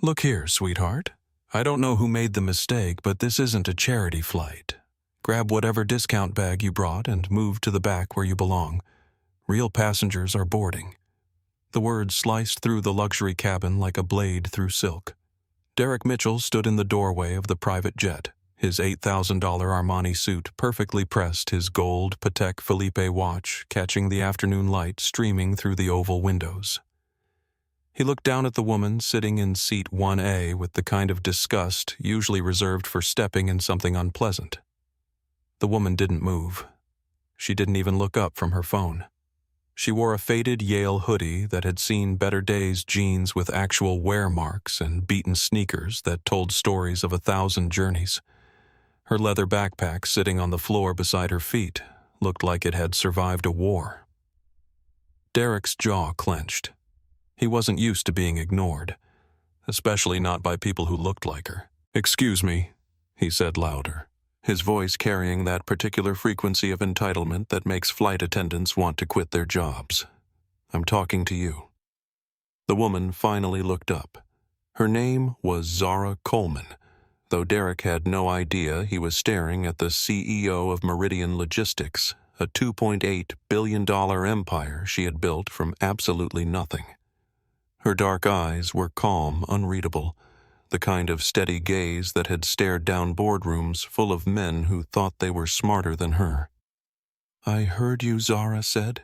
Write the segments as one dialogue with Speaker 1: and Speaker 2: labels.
Speaker 1: Look here, sweetheart. I don't know who made the mistake, but this isn't a charity flight. Grab whatever discount bag you brought and move to the back where you belong. Real passengers are boarding. The words sliced through the luxury cabin like a blade through silk. Derek Mitchell stood in the doorway of the private jet, his $8,000 Armani suit perfectly pressed, his gold Patek Philippe watch catching the afternoon light streaming through the oval windows. He looked down at the woman sitting in seat 1A with the kind of disgust usually reserved for stepping in something unpleasant. The woman didn't move. She didn't even look up from her phone. She wore a faded Yale hoodie that had seen better days, jeans with actual wear marks and beaten sneakers that told stories of 1,000 journeys. Her leather backpack sitting on the floor beside her feet looked like it had survived a war. Derek's jaw clenched. He wasn't used to being ignored, especially not by people who looked like her. "Excuse me," he said louder, his voice carrying that particular frequency of entitlement that makes flight attendants want to quit their jobs. "I'm talking to you." The woman finally looked up. Her name was Zara Coleman, though Derek had no idea he was staring at the CEO of Meridian Logistics, a $2.8 billion empire she had built from absolutely nothing. Her dark eyes were calm, unreadable, the kind of steady gaze that had stared down boardrooms full of men who thought they were smarter than her. "I heard you," Zara said,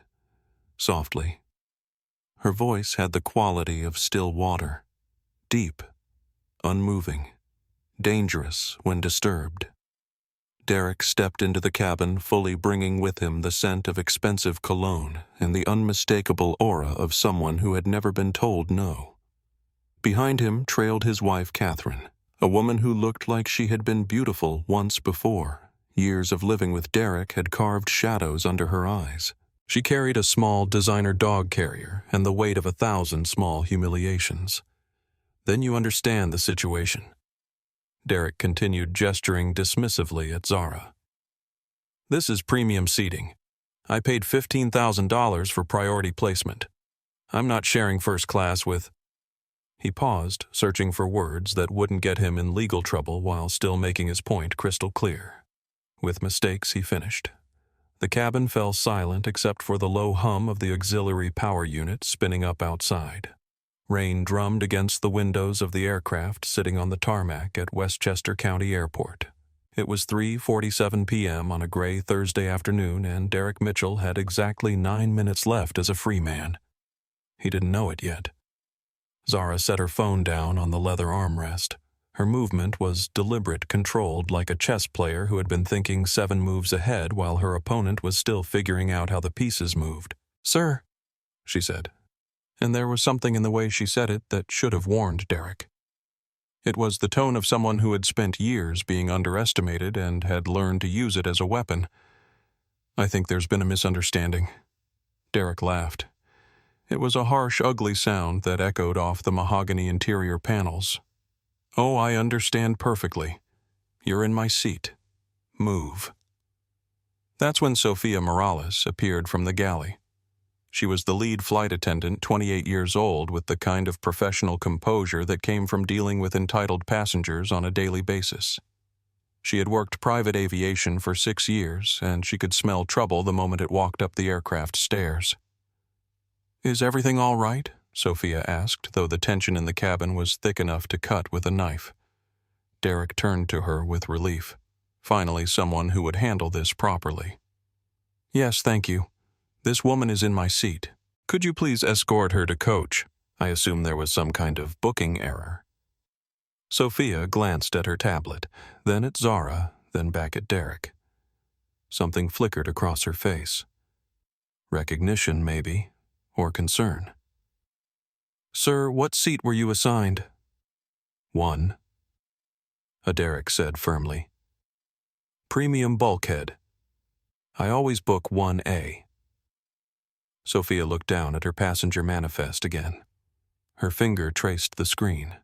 Speaker 1: softly. Her voice had the quality of still water, deep, unmoving, dangerous when disturbed. Derek stepped into the cabin, fully bringing with him the scent of expensive cologne and the unmistakable aura of someone who had never been told no. Behind him trailed his wife, Catherine, a woman who looked like she had been beautiful once before. Years of living with Derek had carved shadows under her eyes. She carried a small designer dog carrier and the weight of 1,000 small humiliations. "Then you understand the situation." Derek continued gesturing dismissively at Zara. "This is premium seating. I paid $15,000 for priority placement. I'm not sharing first class with—" He paused, searching for words that wouldn't get him in legal trouble while still making his point crystal clear. With mistakes, he finished. The cabin fell silent except for the low hum of the auxiliary power unit spinning up outside. Rain drummed against the windows of the aircraft sitting on the tarmac at Westchester County Airport. It was 3:47 p.m. on a gray Thursday afternoon, and Derek Mitchell had exactly 9 minutes left as a free man. He didn't know it yet. Zara set her phone down on the leather armrest. Her movement was deliberate, controlled, like a chess player who had been thinking 7 moves ahead while her opponent was still figuring out how the pieces moved. "Sir," she said. And there was something in the way she said it that should have warned Derek. It was the tone of someone who had spent years being underestimated and had learned to use it as a weapon. "I think there's been a misunderstanding." Derek laughed. It was a harsh, ugly sound that echoed off the mahogany interior panels. "Oh, I understand perfectly. You're in my seat. Move." That's when Sophia Morales appeared from the galley. She was the lead flight attendant, 28 years old, with the kind of professional composure that came from dealing with entitled passengers on a daily basis. She had worked private aviation for 6 years, and she could smell trouble the moment it walked up the aircraft stairs. "Is everything all right?" Sophia asked, though the tension in the cabin was thick enough to cut with a knife. Derek turned to her with relief. Finally, someone who would handle this properly. "Yes, thank you. This woman is in my seat. Could you please escort her to coach? I assume there was some kind of booking error." Sophia glanced at her tablet, then at Zara, then back at Derek. Something flickered across her face. Recognition, maybe, or concern. "Sir, what seat were you assigned?" "1." Derek said firmly. "Premium bulkhead. I always book 1A. Sophia looked down at her passenger manifest again. Her finger traced the screen.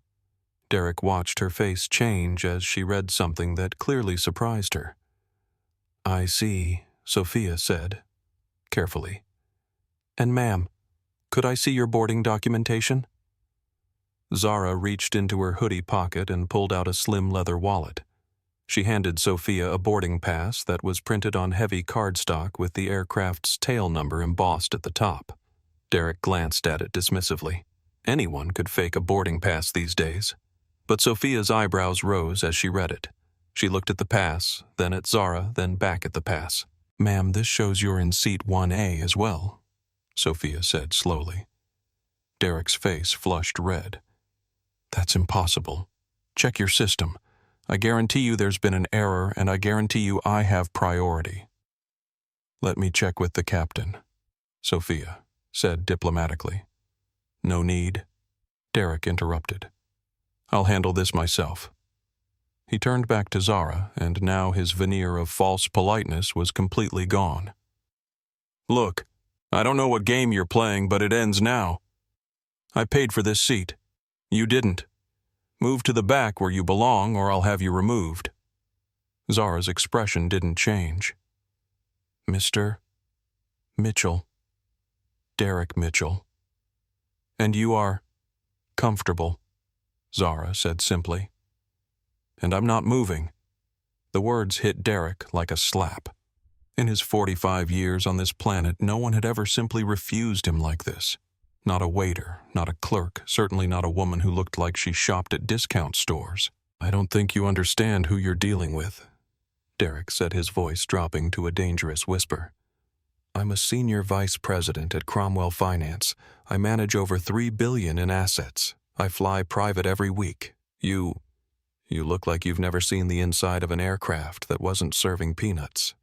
Speaker 1: Derek watched her face change as she read something that clearly surprised her. "I see," Sophia said, carefully. "And ma'am, could I see your boarding documentation?" Zara reached into her hoodie pocket and pulled out a slim leather wallet. She handed Sophia a boarding pass that was printed on heavy cardstock with the aircraft's tail number embossed at the top. Derek glanced at it dismissively. Anyone could fake a boarding pass these days. But Sophia's eyebrows rose as she read it. She looked at the pass, then at Zara, then back at the pass. "Ma'am, this shows you're in seat 1A as well," Sophia said slowly. Derek's face flushed red. "That's impossible. Check your system. I guarantee you there's been an error, and I guarantee you I have priority." "Let me check with the captain," Sophia said diplomatically. "No need," Derek interrupted. "I'll handle this myself." He turned back to Zara, and now his veneer of false politeness was completely gone. "Look, I don't know what game you're playing, but it ends now. I paid for this seat. You didn't. Move to the back where you belong, or I'll have you removed." Zara's expression didn't change. "Mr. Mitchell. Derek Mitchell. And you are comfortable," Zara said simply. "And I'm not moving." The words hit Derek like a slap. In his 45 years on this planet, no one had ever simply refused him like this. Not a waiter, not a clerk, certainly not a woman who looked like she shopped at discount stores. "I don't think you understand who you're dealing with," Derek said, his voice dropping to a dangerous whisper. "I'm a senior vice president at Cromwell Finance. I manage over $3 billion in assets. I fly private every week. You look like you've never seen the inside of an aircraft that wasn't serving peanuts."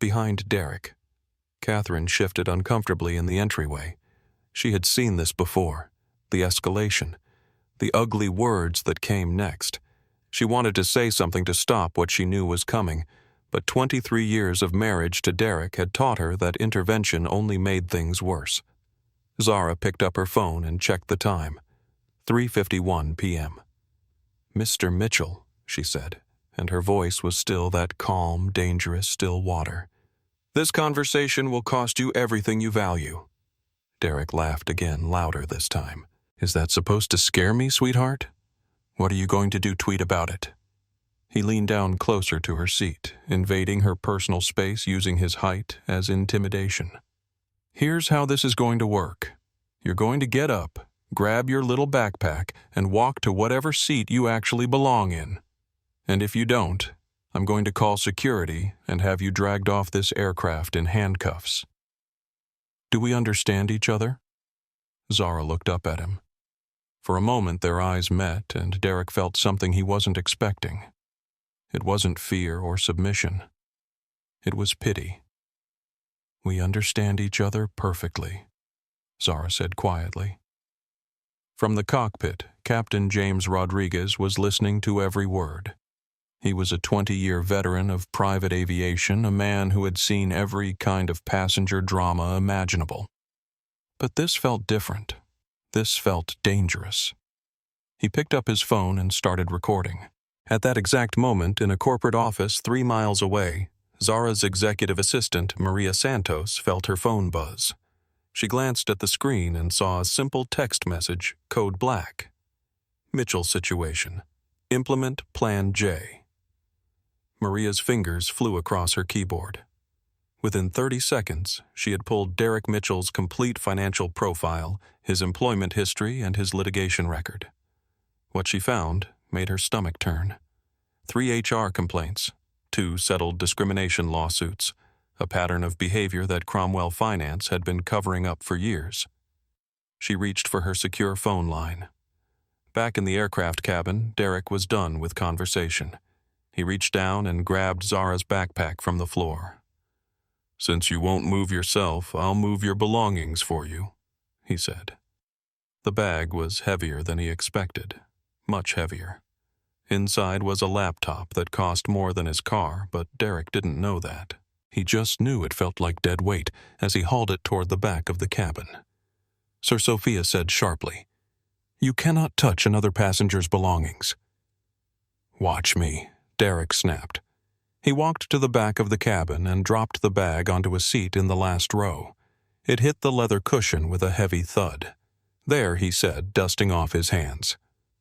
Speaker 1: Behind Derek, Catherine shifted uncomfortably in the entryway. She had seen this before, the escalation, the ugly words that came next. She wanted to say something to stop what she knew was coming, but 23 years of marriage to Derek had taught her that intervention only made things worse. Zara picked up her phone and checked the time. 3:51 p.m. "Mr. Mitchell," she said, and her voice was still that calm, dangerous still water. "This conversation will cost you everything you value." Derek laughed again, louder this time. "Is that supposed to scare me, sweetheart? What are you going to do? Tweet about it?" He leaned down closer to her seat, invading her personal space using his height as intimidation. "Here's how this is going to work. You're going to get up, grab your little backpack, and walk to whatever seat you actually belong in. And if you don't, I'm going to call security and have you dragged off this aircraft in handcuffs. Do we understand each other?" Zara looked up at him. For a moment their eyes met, and Derek felt something he wasn't expecting. It wasn't fear or submission. It was pity. "We understand each other perfectly," Zara said quietly. From the cockpit, Captain James Rodriguez was listening to every word. He was a 20-year veteran of private aviation, a man who had seen every kind of passenger drama imaginable. But this felt different. This felt dangerous. He picked up his phone and started recording. At that exact moment, in a corporate office 3 miles away, Zara's executive assistant, Maria Santos, felt her phone buzz. She glanced at the screen and saw a simple text message, code black. "Mitchell situation. Implement Plan J." Maria's fingers flew across her keyboard. Within 30 seconds, she had pulled Derek Mitchell's complete financial profile, his employment history, and his litigation record. What she found made her stomach turn. 3 HR complaints, 2 settled discrimination lawsuits, a pattern of behavior that Cromwell Finance had been covering up for years. She reached for her secure phone line. Back in the aircraft cabin, Derek was done with conversation. He reached down and grabbed Zara's backpack from the floor. "Since you won't move yourself, I'll move your belongings for you," he said. The bag was heavier than he expected, much heavier. Inside was a laptop that cost more than his car, but Derek didn't know that. He just knew it felt like dead weight as he hauled it toward the back of the cabin. Sir Sophia said sharply, "You cannot touch another passenger's belongings." "Watch me," Derek snapped. He walked to the back of the cabin and dropped the bag onto a seat in the last row. It hit the leather cushion with a heavy thud. There, he said, dusting off his hands.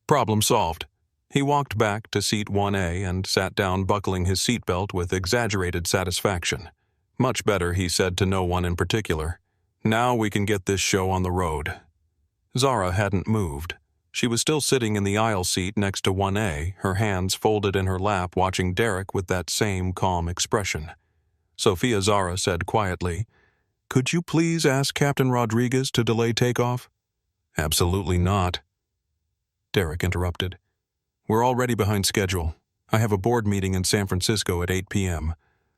Speaker 1: Problem solved. He walked back to seat 1A and sat down, buckling his seatbelt with exaggerated satisfaction. Much better, he said to no one in particular. Now we can get this show on the road. Zara hadn't moved. She was still sitting in the aisle seat next to 1A, her hands folded in her lap, watching Derek with that same calm expression. Sophia Zara said quietly, "Could you please ask Captain Rodriguez to delay takeoff?" "Absolutely not." Derek interrupted. "We're already behind schedule. I have a board meeting in San Francisco at 8 p.m.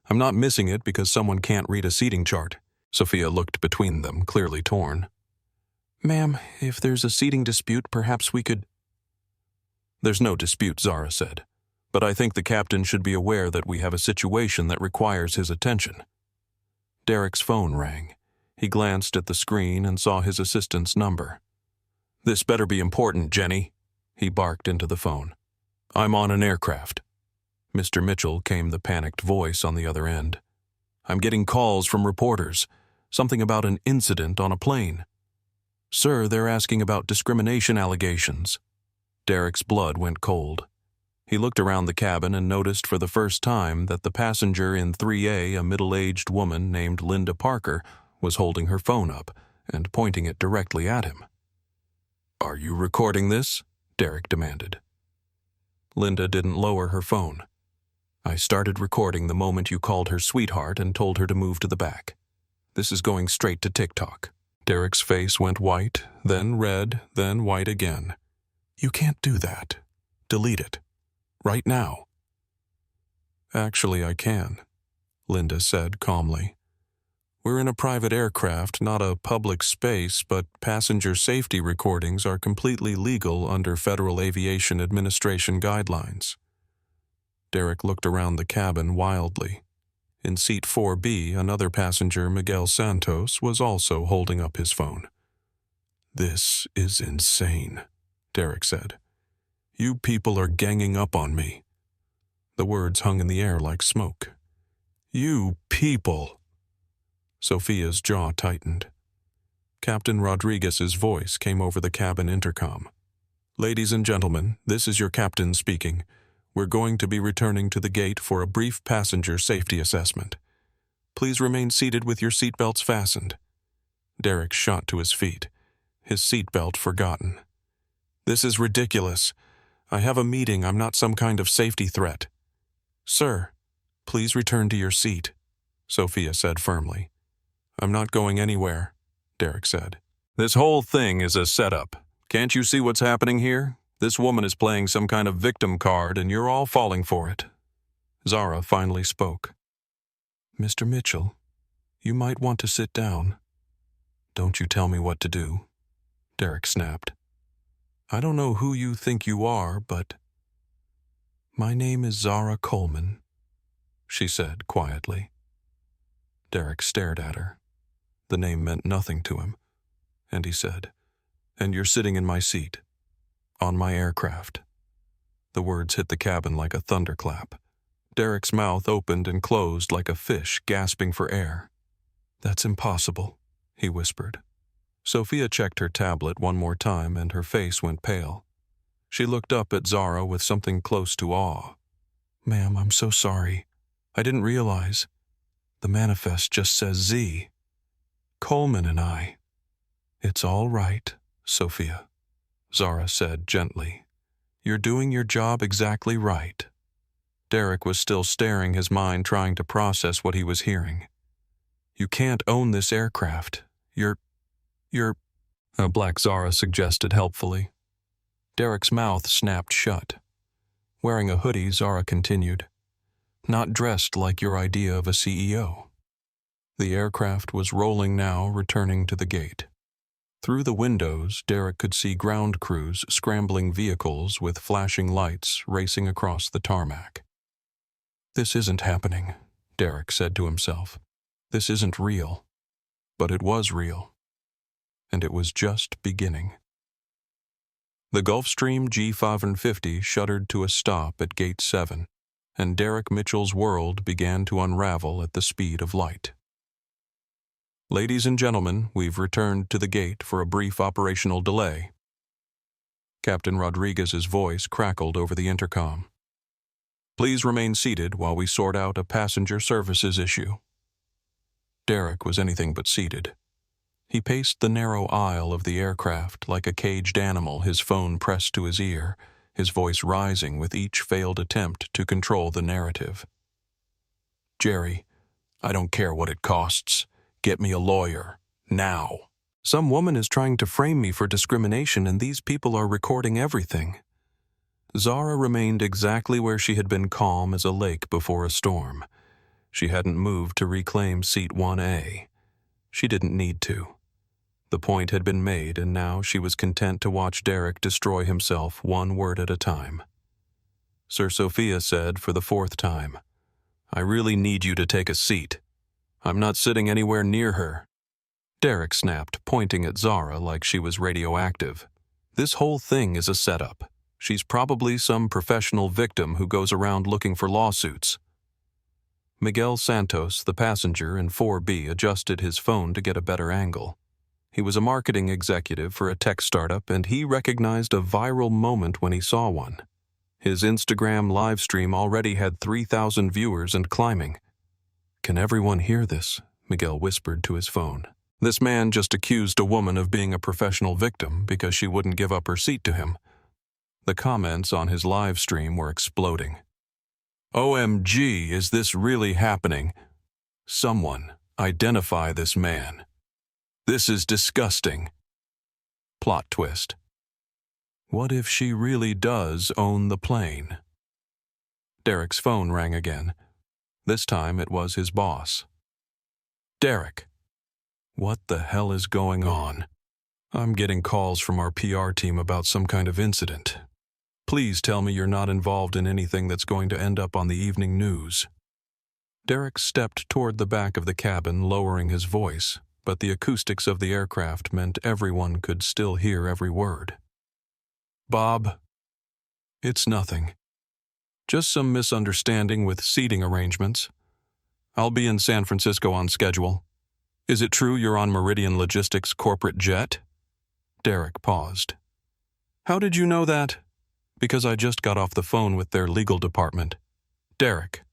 Speaker 1: I'm not missing it because someone can't read a seating chart." Sophia looked between them, clearly torn. "Ma'am, if there's a seating dispute, perhaps we could—" "There's no dispute," Zara said. "But I think the captain should be aware that we have a situation that requires his attention." Derek's phone rang. He glanced at the screen and saw his assistant's number. "This better be important, Jenny," he barked into the phone. "I'm on an aircraft." Mr. Mitchell, came the panicked voice on the other end. "I'm getting calls from reporters. Something about an incident on a plane." "Sir, they're asking about discrimination allegations." Derek's blood went cold. He looked around the cabin and noticed for the first time that the passenger in 3A, a middle-aged woman named Linda Parker, was holding her phone up and pointing it directly at him. "Are you recording this?" Derek demanded. Linda didn't lower her phone. "I started recording the moment you called her sweetheart and told her to move to the back. This is going straight to TikTok." Derek's face went white, then red, then white again. "You can't do that. Delete it. Right now." "Actually, I can," Linda said calmly. "We're in a private aircraft, not a public space, but passenger safety recordings are completely legal under Federal Aviation Administration guidelines." Derek looked around the cabin wildly. In seat 4B, another passenger, Miguel Santos, was also holding up his phone. "This is insane," Derek said. "You people are ganging up on me." The words hung in the air like smoke. "You people!" Sophia's jaw tightened. Captain Rodriguez's voice came over the cabin intercom. "Ladies and gentlemen, this is your captain speaking. We're going to be returning to the gate for a brief passenger safety assessment. Please remain seated with your seatbelts fastened." Derek shot to his feet, his seatbelt forgotten. "This is ridiculous. I have a meeting. I'm not some kind of safety threat." "Sir, please return to your seat," Sophia said firmly. "I'm not going anywhere," Derek said. "This whole thing is a setup. Can't you see what's happening here? This woman is playing some kind of victim card, and you're all falling for it." Zara finally spoke. "Mr. Mitchell, you might want to sit down." "Don't you tell me what to do," Derek snapped. "I don't know who you think you are, but—" "My name is Zara Coleman," she said quietly. Derek stared at her. The name meant nothing to him, and he said, "And you're sitting in my seat. On my aircraft." The words hit the cabin like a thunderclap. Derek's mouth opened and closed like a fish gasping for air. "That's impossible," he whispered. Sophia checked her tablet one more time and her face went pale. She looked up at Zara with something close to awe. "Ma'am, I'm so sorry. I didn't realize. The manifest just says Z. Coleman and I." "It's all right, Sophia," Zara said gently. "You're doing your job exactly right." Derek was still staring, his mind trying to process what he was hearing. "You can't own this aircraft. You're... Black Zara suggested helpfully. Derek's mouth snapped shut. Wearing a hoodie, Zara continued, "Not dressed like your idea of a CEO." The aircraft was rolling now, returning to the gate. Through the windows, Derek could see ground crews scrambling vehicles with flashing lights racing across the tarmac. "This isn't happening," Derek said to himself. "This isn't real." But it was real. And it was just beginning. The Gulfstream G550 shuddered to a stop at Gate 7, and Derek Mitchell's world began to unravel at the speed of light. Ladies and gentlemen, we've returned to the gate for a brief operational delay. Captain Rodriguez's voice crackled over the intercom. Please remain seated while we sort out a passenger services issue. Derek was anything but seated. He paced the narrow aisle of the aircraft like a caged animal, his phone pressed to his ear, his voice rising with each failed attempt to control the narrative. Jerry, I don't care what it costs. Get me a lawyer. Now. Some woman is trying to frame me for discrimination, and these people are recording everything. Zara remained exactly where she had been, calm as a lake before a storm. She hadn't moved to reclaim seat 1A. She didn't need to. The point had been made, and now she was content to watch Derek destroy himself one word at a time. Sir Sophia said for the fourth time, I really need you to take a seat. I'm not sitting anywhere near her. Derek snapped, pointing at Zara like she was radioactive. This whole thing is a setup. She's probably some professional victim who goes around looking for lawsuits. Miguel Santos, the passenger in 4B, adjusted his phone to get a better angle. He was a marketing executive for a tech startup, and he recognized a viral moment when he saw one. His Instagram live stream already had 3,000 viewers and climbing. Can everyone hear this? Miguel whispered to his phone. This man just accused a woman of being a professional victim because she wouldn't give up her seat to him. The comments on his live stream were exploding. OMG, is this really happening? Someone identify this man. This is disgusting. Plot twist. What if she really does own the plane? Derek's phone rang again. This time it was his boss. Derek. What the hell is going on? I'm getting calls from our PR team about some kind of incident. Please tell me you're not involved in anything that's going to end up on the evening news. Derek stepped toward the back of the cabin, lowering his voice, but the acoustics of the aircraft meant everyone could still hear every word. Bob, it's nothing. Just some misunderstanding with seating arrangements. I'll be in San Francisco on schedule. Is it true you're on Meridian Logistics' corporate jet? Derek paused. How did you know that? Because I just got off the phone with their legal department. Derek,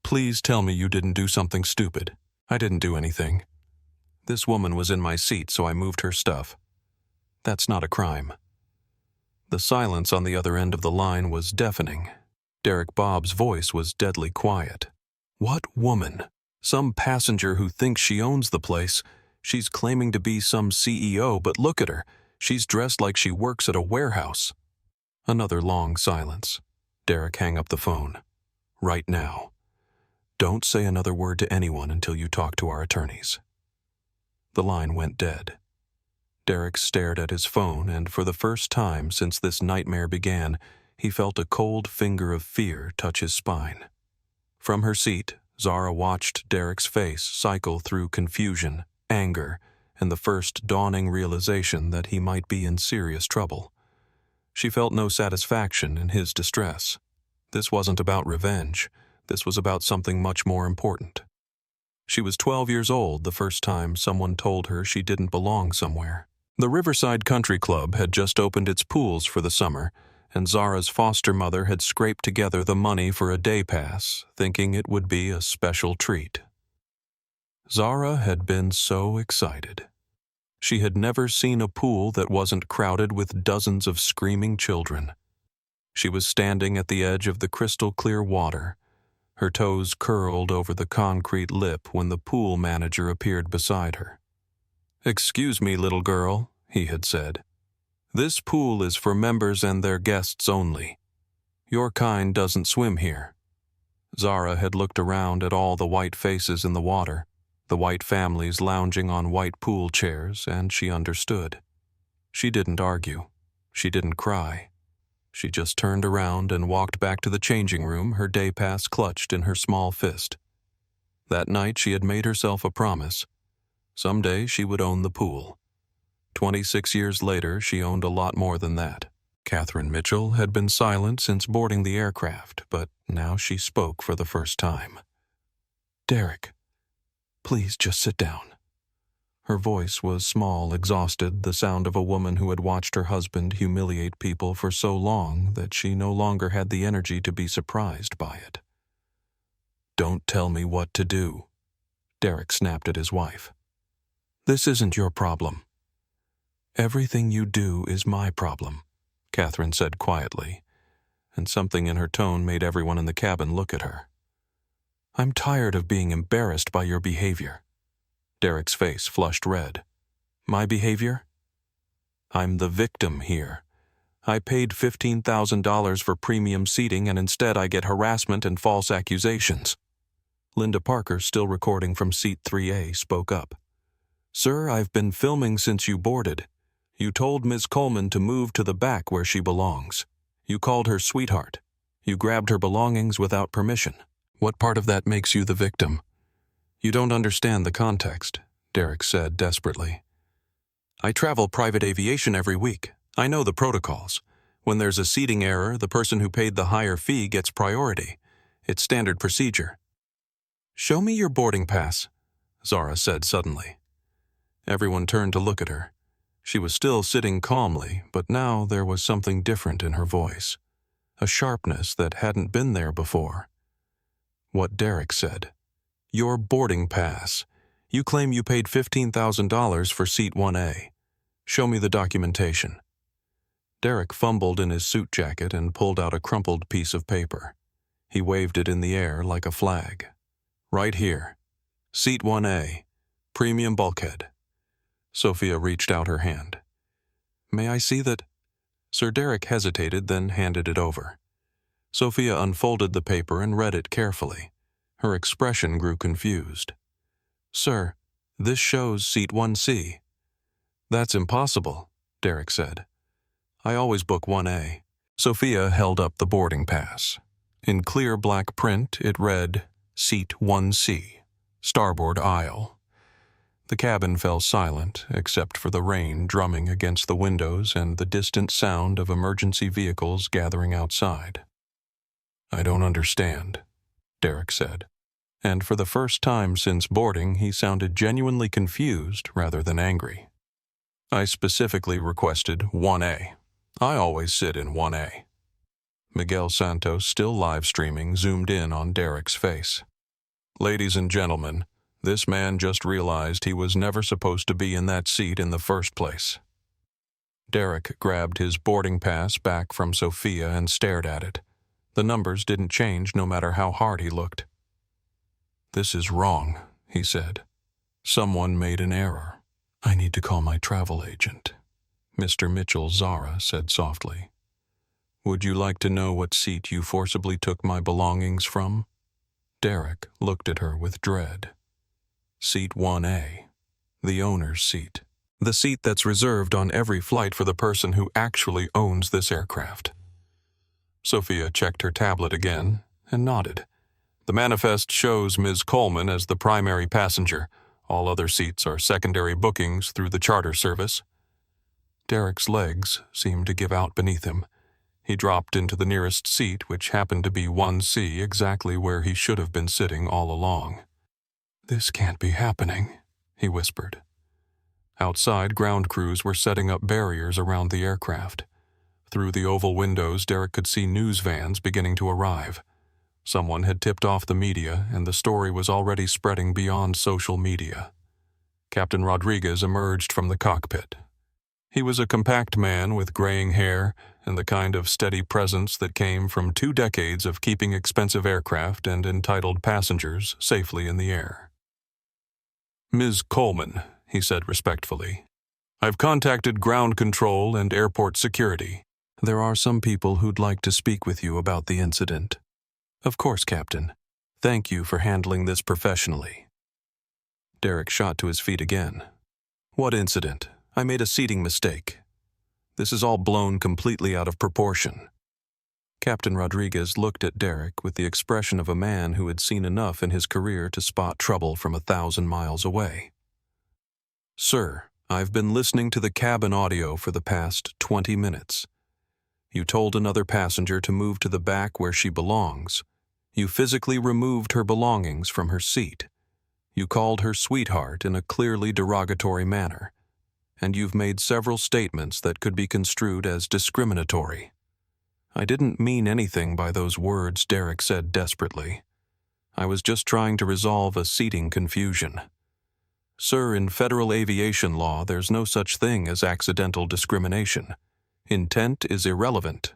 Speaker 1: please tell me you didn't do something stupid. I didn't do anything. This woman was in my seat, so I moved her stuff. That's not a crime. The silence on the other end of the line was deafening. Derek Bob's voice was deadly quiet. What woman? Some passenger who thinks she owns the place. She's claiming to be some CEO, but look at her. She's dressed like she works at a warehouse. Another long silence. Derek hung up the phone. Right now. Don't say another word to anyone until you talk to our attorneys. The line went dead. Derek stared at his phone, and for the first time since this nightmare began, he felt a cold finger of fear touch his spine. From her seat, Zara watched Derek's face cycle through confusion, anger, and the first dawning realization that he might be in serious trouble. She felt no satisfaction in his distress. This wasn't about revenge. This was about something much more important. She was 12 years old the first time someone told her she didn't belong somewhere. The Riverside Country Club had just opened its pools for the summer, and Zara's foster mother had scraped together the money for a day pass, thinking it would be a special treat. Zara had been so excited. She had never seen a pool that wasn't crowded with dozens of screaming children. She was standing at the edge of the crystal-clear water, her toes curled over the concrete lip when the pool manager appeared beside her. "Excuse me, little girl," he had said. "This pool is for members and their guests only. Your kind doesn't swim here." Zara had looked around at all the white faces in the water, the white families lounging on white pool chairs, and she understood. She didn't argue. She didn't cry. She just turned around and walked back to the changing room, her day pass clutched in her small fist. That night she had made herself a promise. Someday she would own the pool. 26 years later, she owned a lot more than that. Catherine Mitchell had been silent since boarding the aircraft, but now she spoke for the first time. "Derek, please just sit down. Her voice was small, exhausted, the sound of a woman who had watched her husband humiliate people for so long that she no longer had the energy to be surprised by it. "Don't tell me what to do," Derek snapped at his wife. "This isn't your problem." "Everything you do is my problem," Catherine said quietly, and something in her tone made everyone in the cabin look at her. "I'm tired of being embarrassed by your behavior." Derek's face flushed red. "My behavior? I'm the victim here. I paid $15,000 for premium seating and instead I get harassment and false accusations." Linda Parker, still recording from seat 3A, spoke up. "Sir, I've been filming since you boarded. You told Ms. Coleman to move to the back where she belongs. You called her sweetheart. You grabbed her belongings without permission. What part of that makes you the victim?" "You don't understand the context," Derek said desperately. "I travel private aviation every week. I know the protocols. When there's a seating error, the person who paid the higher fee gets priority. It's standard procedure." "Show me your boarding pass," Zara said suddenly. Everyone turned to look at her. She was still sitting calmly, but now there was something different in her voice, a sharpness that hadn't been there before. What Derek said. "Your boarding pass. You claim you paid $15,000 for seat 1A. Show me the documentation." Derek fumbled in his suit jacket and pulled out a crumpled piece of paper. He waved it in the air like a flag. "Right here. Seat 1A. Premium bulkhead." Sophia reached out her hand. "May I see that?" Sir Derek hesitated, then handed it over. Sophia unfolded the paper and read it carefully. Her expression grew confused. "Sir, this shows seat 1C. "That's impossible," Derek said. "I always book 1A. Sophia held up the boarding pass. In clear black print, it read, "Seat 1C, starboard aisle." The cabin fell silent, except for the rain drumming against the windows and the distant sound of emergency vehicles gathering outside. "I don't understand," Derek said, and for the first time since boarding he sounded genuinely confused rather than angry. "I specifically requested 1A. I always sit in 1A. Miguel Santos, still live streaming, zoomed in on Derek's face. "Ladies and gentlemen, this man just realized he was never supposed to be in that seat in the first place." Derek grabbed his boarding pass back from Sophia and stared at it. The numbers didn't change no matter how hard he looked. "This is wrong," he said. "Someone made an error. I need to call my travel agent." Mr. Mitchell, Zara said softly. "Would you like to know what seat you forcibly took my belongings from?" Derek looked at her with dread. "Seat 1A, the owner's seat. The seat that's reserved on every flight for the person who actually owns this aircraft." Sophia checked her tablet again and nodded. "The manifest shows Ms. Coleman as the primary passenger. All other seats are secondary bookings through the charter service." Derek's legs seemed to give out beneath him. He dropped into the nearest seat, which happened to be 1C, exactly where he should have been sitting all along. "This can't be happening," he whispered. Outside, ground crews were setting up barriers around the aircraft. Through the oval windows, Derek could see news vans beginning to arrive. Someone had tipped off the media, and the story was already spreading beyond social media. Captain Rodriguez emerged from the cockpit. He was a compact man with graying hair and the kind of steady presence that came from 2 decades of keeping expensive aircraft and entitled passengers safely in the air. "Ms. Coleman," he said respectfully, "I've contacted ground control and airport security. There are some people who'd like to speak with you about the incident." "Of course, Captain. Thank you for handling this professionally." Derek shot to his feet again. "What incident? I made a seating mistake. This is all blown completely out of proportion." Captain Rodriguez looked at Derek with the expression of a man who had seen enough in his career to spot trouble from 1,000 miles away. "Sir, I've been listening to the cabin audio for the past 20 minutes. You told another passenger to move to the back where she belongs. You physically removed her belongings from her seat. You called her sweetheart in a clearly derogatory manner, and you've made several statements that could be construed as discriminatory. I didn't mean anything by those words, Derek said desperately. I was just trying to resolve a seating confusion. Sir, in federal aviation law, there's no such thing as accidental discrimination. Intent is irrelevant.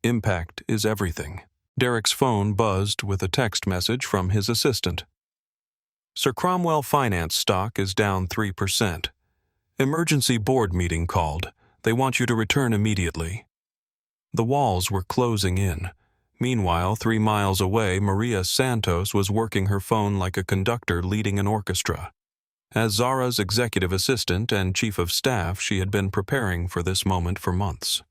Speaker 1: Impact is everything. Derek's phone buzzed with a text message from his assistant. Sir Cromwell Finance stock is down 3%. Emergency board meeting called. They want you to return immediately. The walls were closing in. Meanwhile, 3 miles away, Maria Santos was working her phone like a conductor leading an orchestra. As Zara's executive assistant and chief of staff, she had been preparing for this moment for months.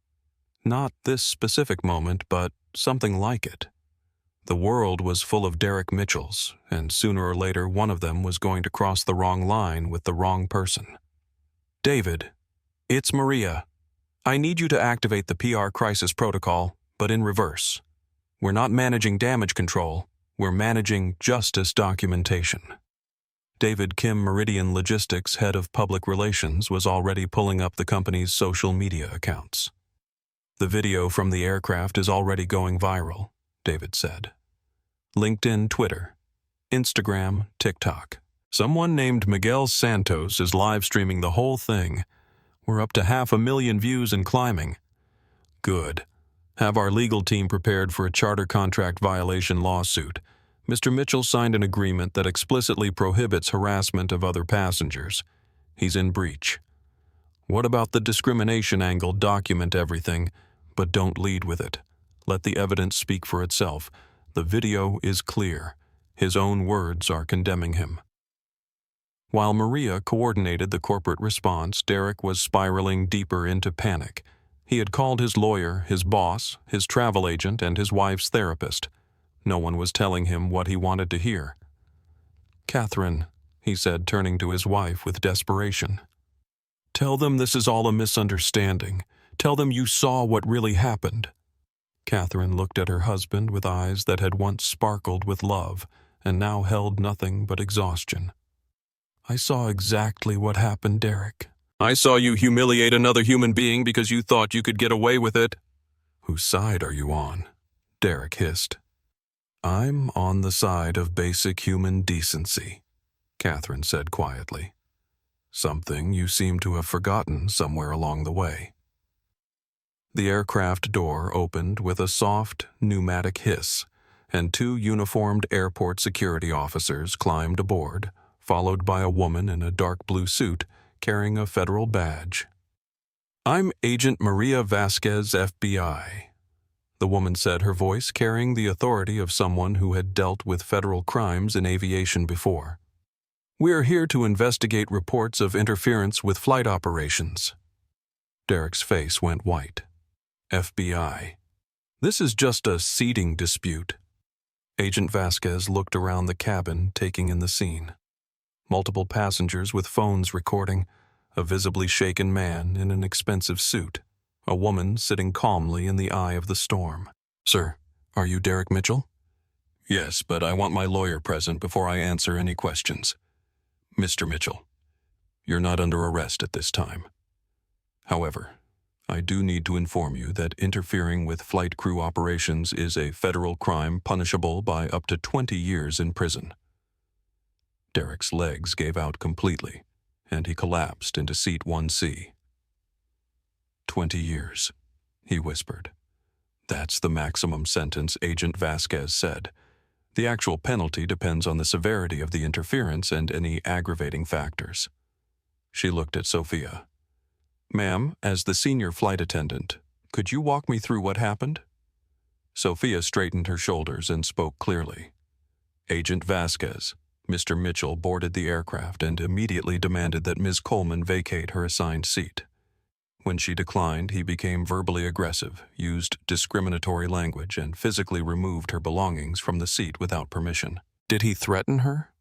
Speaker 1: Not this specific moment, but something like it. The world was full of Derek Mitchells, and sooner or later one of them was going to cross the wrong line with the wrong person. David, it's Maria. I need you to activate the PR crisis protocol, but in reverse. We're not managing damage control, we're managing justice documentation. David Kim, Meridian Logistics head of public relations, was already pulling up the company's social media accounts. The video from the aircraft is already going viral, David said. LinkedIn, Twitter, Instagram, TikTok. Someone named Miguel Santos is live streaming the whole thing. We're up to 500,000 views and climbing. Good. Have our legal team prepared for a charter contract violation lawsuit. Mr. Mitchell signed an agreement that explicitly prohibits harassment of other passengers. He's in breach. What about the discrimination angle? Document everything, but don't lead with it. Let the evidence speak for itself. The video is clear. His own words are condemning him. While Maria coordinated the corporate response, Derek was spiraling deeper into panic. He had called his lawyer, his boss, his travel agent, and his wife's therapist. No one was telling him what he wanted to hear. Catherine, he said, turning to his wife with desperation. Tell them this is all a misunderstanding. Tell them you saw what really happened. Catherine looked at her husband with eyes that had once sparkled with love and now held nothing but exhaustion. I saw exactly what happened, Derek. I saw you humiliate another human being because you thought you could get away with it. Whose side are you on? Derek hissed. I'm on the side of basic human decency, Catherine said quietly. Something you seem to have forgotten somewhere along the way. The aircraft door opened with a soft, pneumatic hiss, and 2 uniformed airport security officers climbed aboard, followed by a woman in a dark blue suit carrying a federal badge. I'm Agent Maria Vasquez, FBI. The woman said, her voice carrying the authority of someone who had dealt with federal crimes in aviation before. We're here to investigate reports of interference with flight operations. Derek's face went white. FBI. This is just a seating dispute. Agent Vasquez looked around the cabin, taking in the scene. Multiple passengers with phones recording, a visibly shaken man in an expensive suit. A woman sitting calmly in the eye of the storm. Sir, are you Derek Mitchell? Yes, but I want my lawyer present before I answer any questions. Mr. Mitchell, you're not under arrest at this time. However, I do need to inform you that interfering with flight crew operations is a federal crime punishable by up to 20 years in prison. Derek's legs gave out completely, and he collapsed into seat 1C. 20 years, he whispered. That's the maximum sentence, Agent Vasquez said. The actual penalty depends on the severity of the interference and any aggravating factors. She looked at Sophia. Ma'am, as the senior flight attendant, could you walk me through what happened? Sophia straightened her shoulders and spoke clearly. Agent Vasquez, Mr. Mitchell boarded the aircraft and immediately demanded that Ms. Coleman vacate her assigned seat. When she declined, he became verbally aggressive, used discriminatory language, and physically removed her belongings from the seat without permission. Did he threaten her?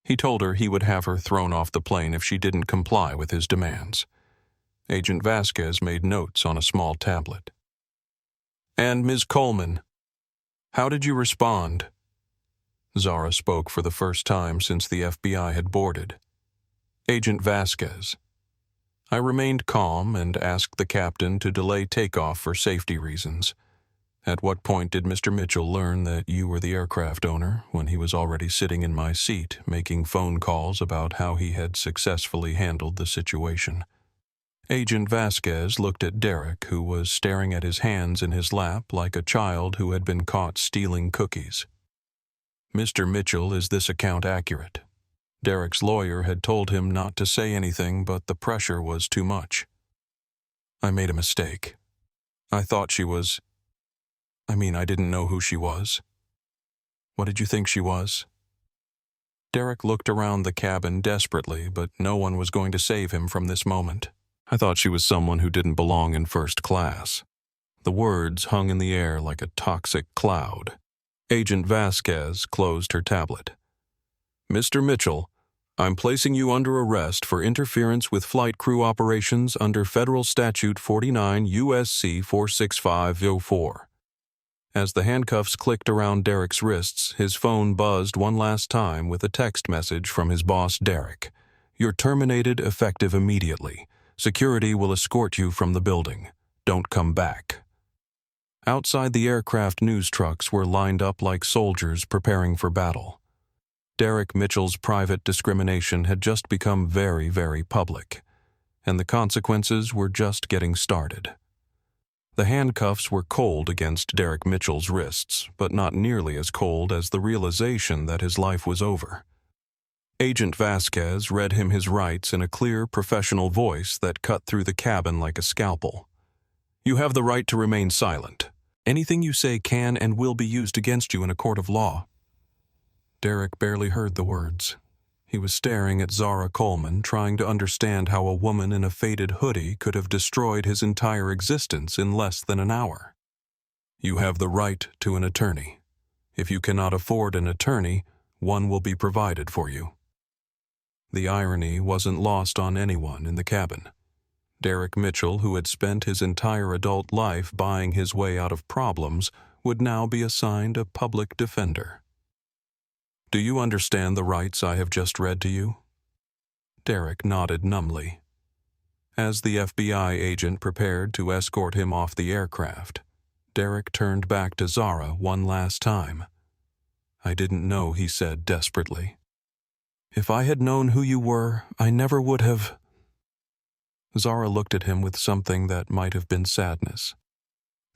Speaker 1: He told her he would have her thrown off the plane if she didn't comply with his demands. Agent Vasquez made notes on a small tablet. And Ms. Coleman, how did you respond? Zara spoke for the first time since the FBI had boarded. "Agent Vasquez." I remained calm and asked the captain to delay takeoff for safety reasons. "At what point did Mr. Mitchell learn that you were the aircraft owner when he was already sitting in my seat making phone calls about how he had successfully handled the situation?" Agent Vasquez looked at Derek, who was staring at his hands in his lap like a child who had been caught stealing cookies. "Mr. Mitchell, is this account accurate?" Derek's lawyer had told him not to say anything, but the pressure was too much. "I made a mistake. I thought she was... I didn't know who she was." "What did you think she was?" Derek looked around the cabin desperately, but no one was going to save him from this moment. "I thought she was someone who didn't belong in first class." The words hung in the air like a toxic cloud. Agent Vasquez closed her tablet. "Mr. Mitchell, I'm placing you under arrest for interference with flight crew operations under Federal Statute 49 U.S.C. 46504. As the handcuffs clicked around Derek's wrists, his phone buzzed one last time with a text message from his boss, Derek. "You're terminated effective immediately. Security will escort you from the building. Don't come back." Outside, the aircraft news trucks were lined up like soldiers preparing for battle. Derek Mitchell's private discrimination had just become very, very public, and the consequences were just getting started. The handcuffs were cold against Derek Mitchell's wrists, but not nearly as cold as the realization that his life was over. Agent Vasquez read him his rights in a clear, professional voice that cut through the cabin like a scalpel. "You have the right to remain silent. Anything you say can and will be used against you in a court of law." Derek barely heard the words. He was staring at Zara Coleman, trying to understand how a woman in a faded hoodie could have destroyed his entire existence in less than an hour. "You have the right to an attorney. If you cannot afford an attorney, one will be provided for you." The irony wasn't lost on anyone in the cabin. Derek Mitchell, who had spent his entire adult life buying his way out of problems, would now be assigned a public defender. "Do you understand the rights I have just read to you?" Derek nodded numbly. As the FBI agent prepared to escort him off the aircraft, Derek turned back to Zara one last time. "I didn't know," he said desperately. "If I had known who you were, I never would have..." Zara looked at him with something that might have been sadness.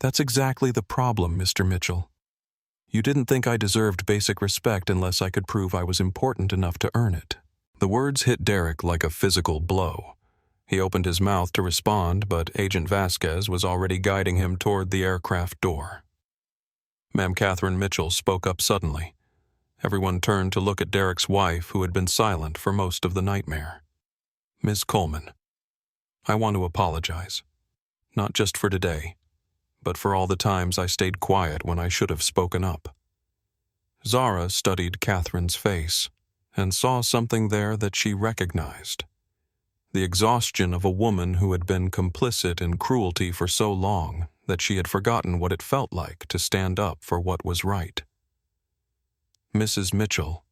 Speaker 1: "That's exactly the problem, Mr. Mitchell. You didn't think I deserved basic respect unless I could prove I was important enough to earn it." The words hit Derek like a physical blow. He opened his mouth to respond, but Agent Vasquez was already guiding him toward the aircraft door. Ma'am Catherine Mitchell spoke up suddenly. Everyone turned to look at Derek's wife, who had been silent for most of the nightmare. "Miss Coleman, I want to apologize. Not just for today, but for all the times I stayed quiet when I should have spoken up." Zara studied Catherine's face and saw something there that she recognized. The exhaustion of a woman who had been complicit in cruelty for so long that she had forgotten what it felt like to stand up for what was right. "Mrs. Mitchell,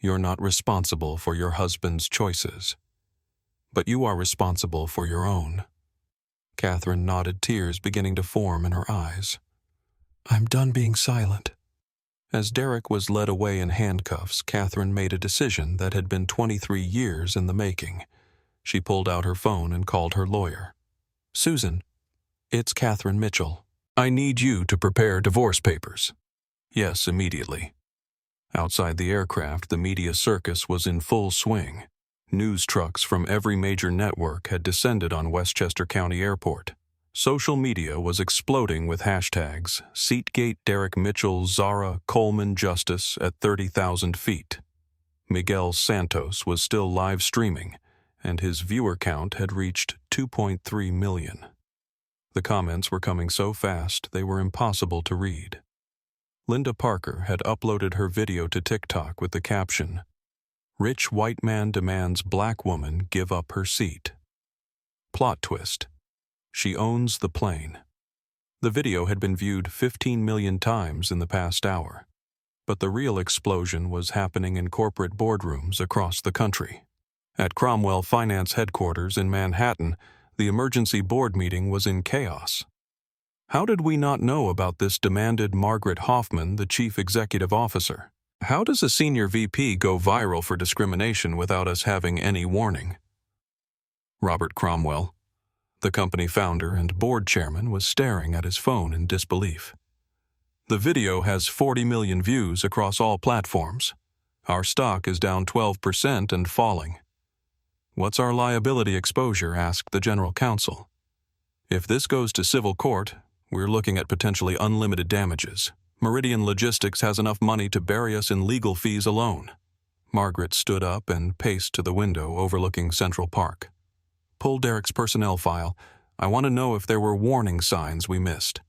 Speaker 1: you're not responsible for your husband's choices, but you are responsible for your own." Catherine nodded, tears beginning to form in her eyes. "I'm done being silent." As Derek was led away in handcuffs, Catherine made a decision that had been 23 years in the making. She pulled out her phone and called her lawyer. "Susan, it's Catherine Mitchell. I need you to prepare divorce papers." "Yes, immediately." Outside the aircraft, the media circus was in full swing. News trucks from every major network had descended on Westchester County Airport. Social media was exploding with hashtags Seatgate Derek Mitchell Zara Coleman Justice at 30,000 feet. Miguel Santos was still live streaming, and his viewer count had reached 2.3 million. The comments were coming so fast they were impossible to read. Linda Parker had uploaded her video to TikTok with the caption, "Rich white man demands black woman give up her seat." Plot twist: she owns the plane. The video had been viewed 15 million times in the past hour, But the real explosion was happening in corporate boardrooms across the country. At Cromwell Finance headquarters in Manhattan, the emergency board meeting was in chaos. How did we not know about this, demanded Margaret Hoffman, the chief executive officer. How does a senior VP go viral for discrimination without us having any warning? Robert Cromwell, the company founder and board chairman, was staring at his phone in disbelief. The video has 40 million views across all platforms. Our stock is down 12% and falling. What's our liability exposure? Asked the general counsel. If this goes to civil court, we're looking at potentially unlimited damages. Meridian Logistics has enough money to bury us in legal fees alone. Margaret stood up and paced to the window overlooking Central Park. Pull Derek's personnel file. I want to know if there were warning signs we missed.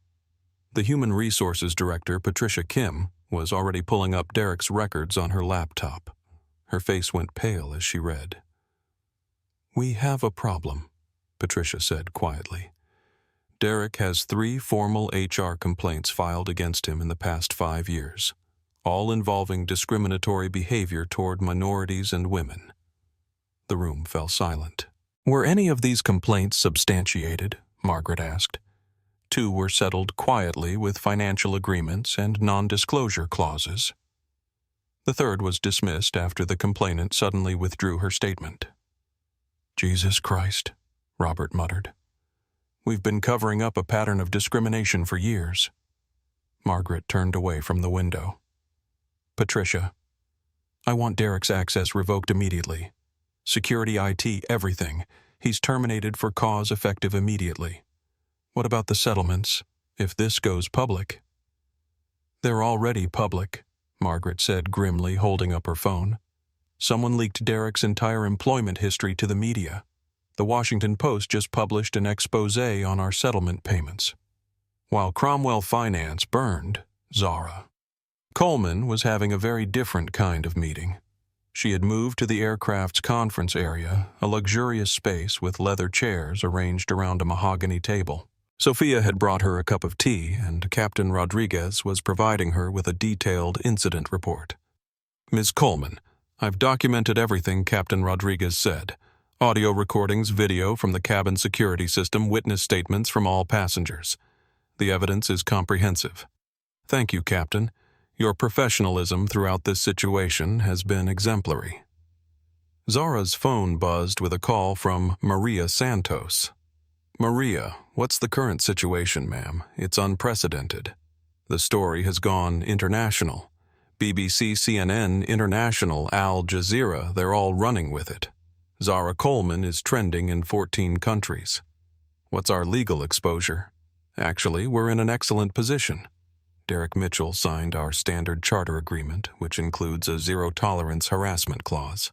Speaker 1: The Human Resources Director, Patricia Kim, was already pulling up Derek's records on her laptop. Her face went pale as she read. We have a problem, Patricia said quietly. Derek has 3 formal HR complaints filed against him in the past 5 years, all involving discriminatory behavior toward minorities and women. The room fell silent. Were any of these complaints substantiated? Margaret asked. 2 were settled quietly with financial agreements and non-disclosure clauses. The 3rd was dismissed after the complainant suddenly withdrew her statement. Jesus Christ, Robert muttered. We've been covering up a pattern of discrimination for years. Margaret turned away from the window. Patricia, I want Derek's access revoked immediately. Security, IT, everything. He's terminated for cause effective immediately. What about the settlements, if this goes public? They're already public, Margaret said grimly, holding up her phone. Someone leaked Derek's entire employment history to the media. The Washington Post just published an expose on our settlement payments. While Cromwell Finance burned, Zara Coleman was having a very different kind of meeting. She had moved to the aircraft's conference area, a luxurious space with leather chairs arranged around a mahogany table. Sophia had brought her a cup of tea, and Captain Rodriguez was providing her with a detailed incident report. Ms. Coleman, I've documented everything Captain Rodriguez said. Audio recordings, video from the cabin security system, witness statements from all passengers. The evidence is comprehensive. Thank you, Captain. Your professionalism throughout this situation has been exemplary. Zara's phone buzzed with a call from Maria Santos. Maria, what's the current situation, ma'am? It's unprecedented. The story has gone international. BBC, CNN, International, Al Jazeera, they're all running with it. Zara Coleman is trending in 14 countries. What's our legal exposure? Actually, we're in an excellent position. Derek Mitchell signed our standard charter agreement, which includes a zero-tolerance harassment clause.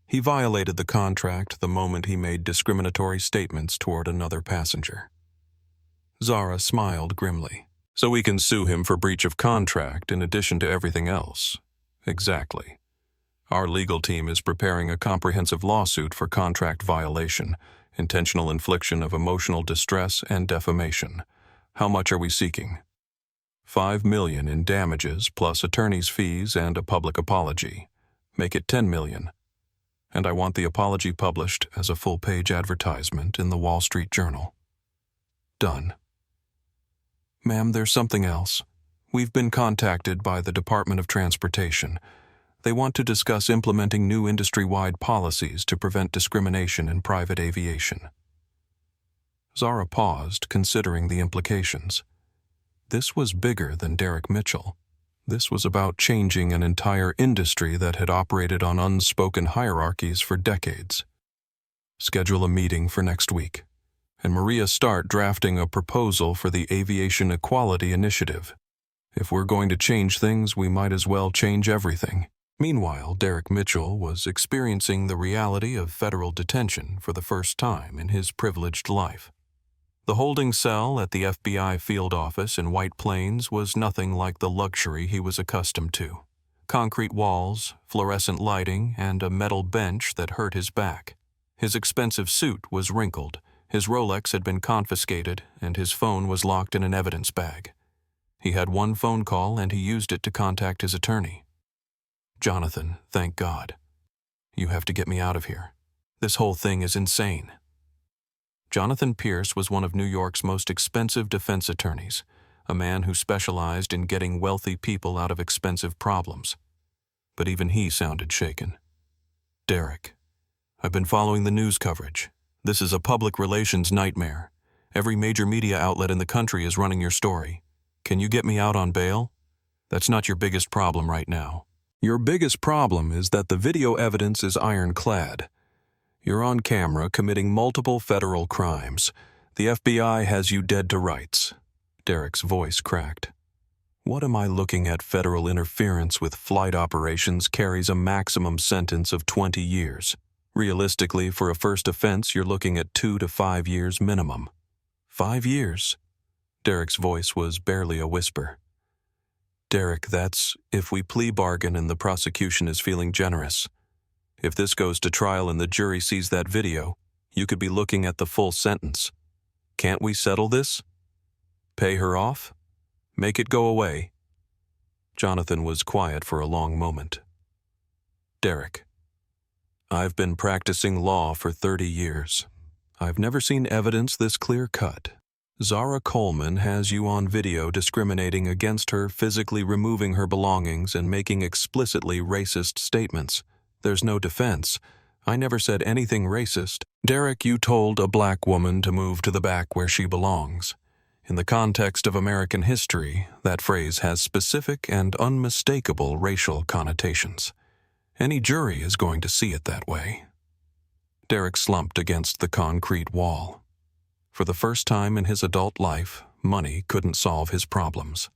Speaker 1: He violated the contract the moment he made discriminatory statements toward another passenger. Zara smiled grimly. So we can sue him for breach of contract in addition to everything else. Exactly. Our legal team is preparing a comprehensive lawsuit for contract violation, intentional infliction of emotional distress, and defamation. How much are we seeking? $5 million in damages plus attorney's fees and a public apology. Make it $10 million. And I want the apology published as a full-page advertisement in the Wall Street Journal. Done. Ma'am, there's something else. We've been contacted by the Department of Transportation. They want to discuss implementing new industry-wide policies to prevent discrimination in private aviation. Zara paused, considering the implications. This was bigger than Derek Mitchell. This was about changing an entire industry that had operated on unspoken hierarchies for decades. Schedule a meeting for next week, and Maria start drafting a proposal for the Aviation Equality Initiative. If we're going to change things, we might as well change everything. Meanwhile, Derek Mitchell was experiencing the reality of federal detention for the first time in his privileged life. The holding cell at the FBI field office in White Plains was nothing like the luxury he was accustomed to. Concrete walls, fluorescent lighting, and a metal bench that hurt his back. His expensive suit was wrinkled, his Rolex had been confiscated, and his phone was locked in an evidence bag. He had one phone call and he used it to contact his attorney. Jonathan, thank God. You have to get me out of here. This whole thing is insane. Jonathan Pierce was one of New York's most expensive defense attorneys, a man who specialized in getting wealthy people out of expensive problems. But even he sounded shaken. Derek, I've been following the news coverage. This is a public relations nightmare. Every major media outlet in the country is running your story. Can you get me out on bail? That's not your biggest problem right now. Your biggest problem is that the video evidence is ironclad. You're on camera committing multiple federal crimes. The FBI has you dead to rights. Derek's voice cracked. What am I looking at? Federal interference with flight operations carries a maximum sentence of 20 years. Realistically, for a first offense, you're looking at 2 to 5 years minimum. 5 years? Derek's voice was barely a whisper. Derek, that's if we plea bargain and the prosecution is feeling generous. If this goes to trial and the jury sees that video, you could be looking at the full sentence. Can't we settle this? Pay her off? Make it go away? Jonathan was quiet for a long moment. Derek, I've been practicing law for 30 years. I've never seen evidence this clear-cut. Zara Coleman has you on video discriminating against her, physically removing her belongings and making explicitly racist statements. There's no defense. I never said anything racist. Derek, you told a black woman to move to the back where she belongs. In the context of American history, that phrase has specific and unmistakable racial connotations. Any jury is going to see it that way. Derek slumped against the concrete wall. For the first time in his adult life, money couldn't solve his problems.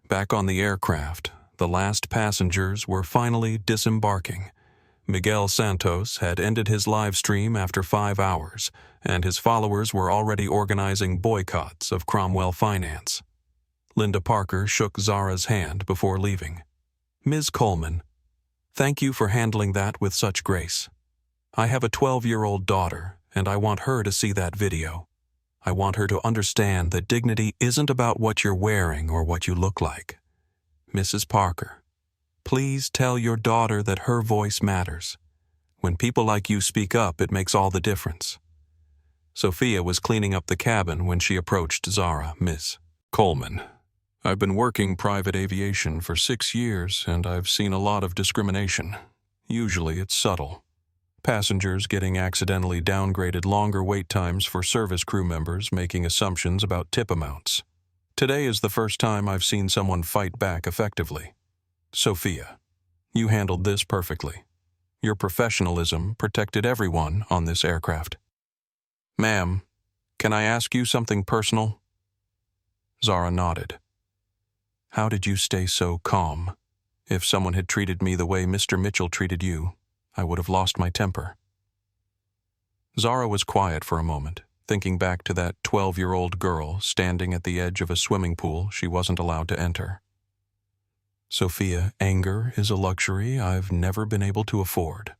Speaker 1: Back on the aircraft, the last passengers were finally disembarking. Miguel Santos had ended his live stream after 5 hours, and his followers were already organizing boycotts of Cromwell Finance. Linda Parker shook Zara's hand before leaving. Ms. Coleman, thank you for handling that with such grace. I have a 12-year-old daughter, and I want her to see that video. I want her to understand that dignity isn't about what you're wearing or what you look like. Mrs. Parker, please tell your daughter that her voice matters. When people like you speak up, it makes all the difference. Sophia was cleaning up the cabin when she approached Zara. Miss Coleman, I've been working private aviation for 6 years, and I've seen a lot of discrimination. Usually it's subtle. Passengers getting accidentally downgraded longer wait times for service crew members making assumptions about tip amounts. Today is the first time I've seen someone fight back effectively. Sophia, you handled this perfectly. Your professionalism protected everyone on this aircraft. Ma'am, can I ask you something personal? Zara nodded. How did you stay so calm? If someone had treated me the way Mr. Mitchell treated you, I would have lost my temper. Zara was quiet for a moment, thinking back to that 12-year-old girl standing at the edge of a swimming pool she wasn't allowed to enter. Sophia, anger is a luxury I've never been able to afford.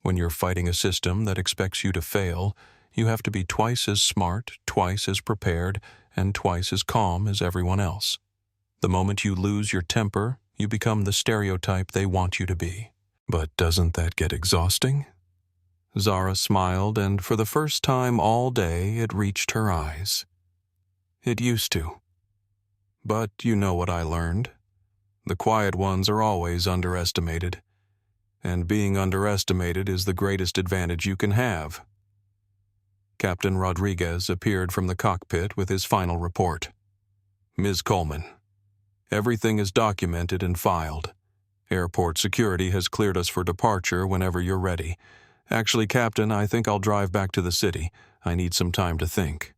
Speaker 1: When you're fighting a system that expects you to fail, you have to be twice as smart, twice as prepared, and twice as calm as everyone else. The moment you lose your temper, you become the stereotype they want you to be. But doesn't that get exhausting? Zara smiled, and for the first time all day it reached her eyes. It used to. But you know what I learned. The quiet ones are always underestimated. And being underestimated is the greatest advantage you can have. Captain Rodriguez appeared from the cockpit with his final report. Ms. Coleman, everything is documented and filed. Airport security has cleared us for departure whenever you're ready. Actually, Captain, I think I'll drive back to the city. I need some time to think.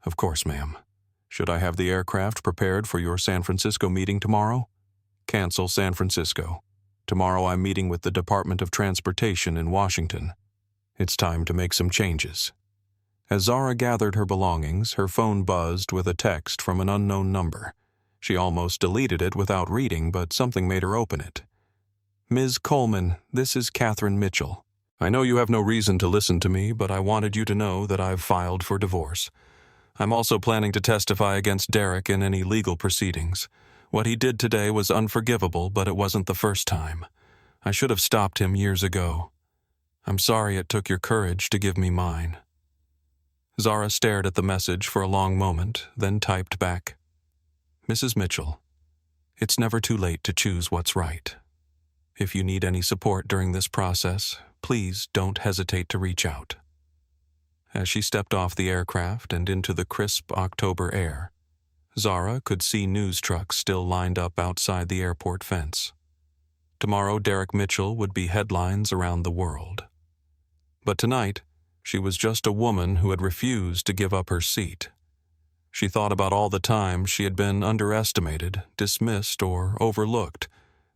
Speaker 1: Of course, ma'am. Should I have the aircraft prepared for your San Francisco meeting tomorrow? Cancel San Francisco. Tomorrow I'm meeting with the Department of Transportation in Washington. It's time to make some changes. As Zara gathered her belongings, her phone buzzed with a text from an unknown number. She almost deleted it without reading, but something made her open it. Ms. Coleman, this is Catherine Mitchell. I know you have no reason to listen to me, but I wanted you to know that I've filed for divorce. I'm also planning to testify against Derek in any legal proceedings. What he did today was unforgivable, but it wasn't the first time. I should have stopped him years ago. I'm sorry it took your courage to give me mine." Zara stared at the message for a long moment, then typed back, "Mrs. Mitchell, it's never too late to choose what's right. If you need any support during this process, please don't hesitate to reach out." As she stepped off the aircraft and into the crisp October air, Zara could see news trucks still lined up outside the airport fence. Tomorrow, Derek Mitchell would be headlines around the world. But tonight, she was just a woman who had refused to give up her seat. She thought about all the times she had been underestimated, dismissed, or overlooked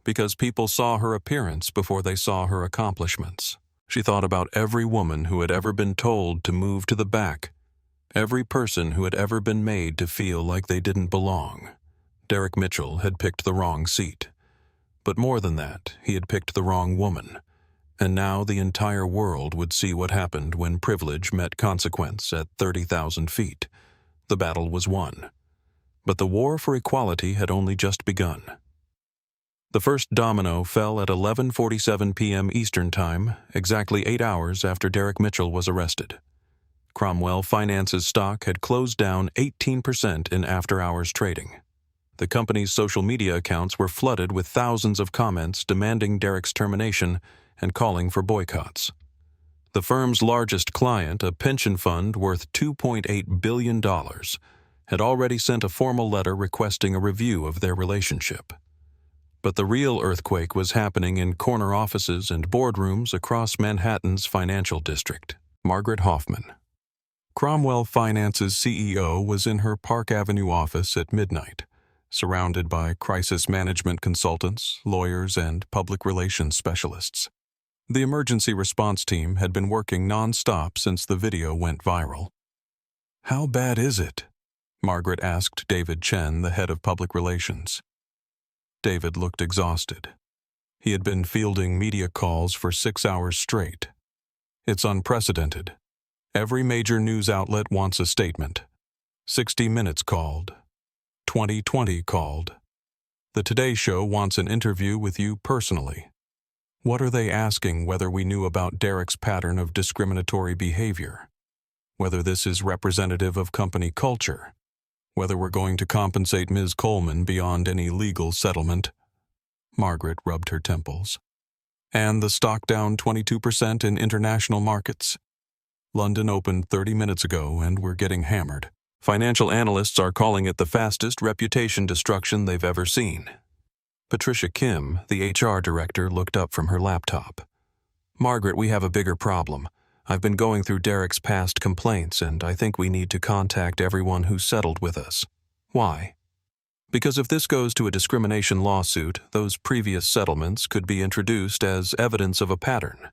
Speaker 1: because people saw her appearance before they saw her accomplishments. She thought about every woman who had ever been told to move to the back, every person who had ever been made to feel like they didn't belong. Derek Mitchell had picked the wrong seat. But more than that, he had picked the wrong woman. And now the entire world would see what happened when privilege met consequence at 30,000 feet. The battle was won. But the war for equality had only just begun. The first domino fell at 11:47 p.m. Eastern Time, exactly 8 hours after Derek Mitchell was arrested. Cromwell Finance's stock had closed down 18% in after-hours trading. The company's social media accounts were flooded with thousands of comments demanding Derek's termination and calling for boycotts. The firm's largest client, a pension fund worth $2.8 billion, had already sent a formal letter requesting a review of their relationship. But the real earthquake was happening in corner offices and boardrooms across Manhattan's financial district. Margaret Hoffman. Cromwell Finance's CEO was in her Park Avenue office at midnight, surrounded by crisis management consultants, lawyers, and public relations specialists. The emergency response team had been working non-stop since the video went viral. "How bad is it?" Margaret asked David Chen, the head of public relations. David looked exhausted. He had been fielding media calls for 6 hours straight. "It's unprecedented. Every major news outlet wants a statement. 60 Minutes called. 2020 called. The Today Show wants an interview with you personally. What are they asking whether we knew about Derek's pattern of discriminatory behavior? Whether this is representative of company culture? Whether we're going to compensate Ms. Coleman beyond any legal settlement?" Margaret rubbed her temples. "And the stock down 22% in international markets. London opened 30 minutes ago and we're getting hammered. Financial analysts are calling it the fastest reputation destruction they've ever seen." Patricia Kim, the HR director, looked up from her laptop. "Margaret, we have a bigger problem. I've been going through Derek's past complaints, and I think we need to contact everyone who settled with us." "Why?" "Because if this goes to a discrimination lawsuit, those previous settlements could be introduced as evidence of a pattern.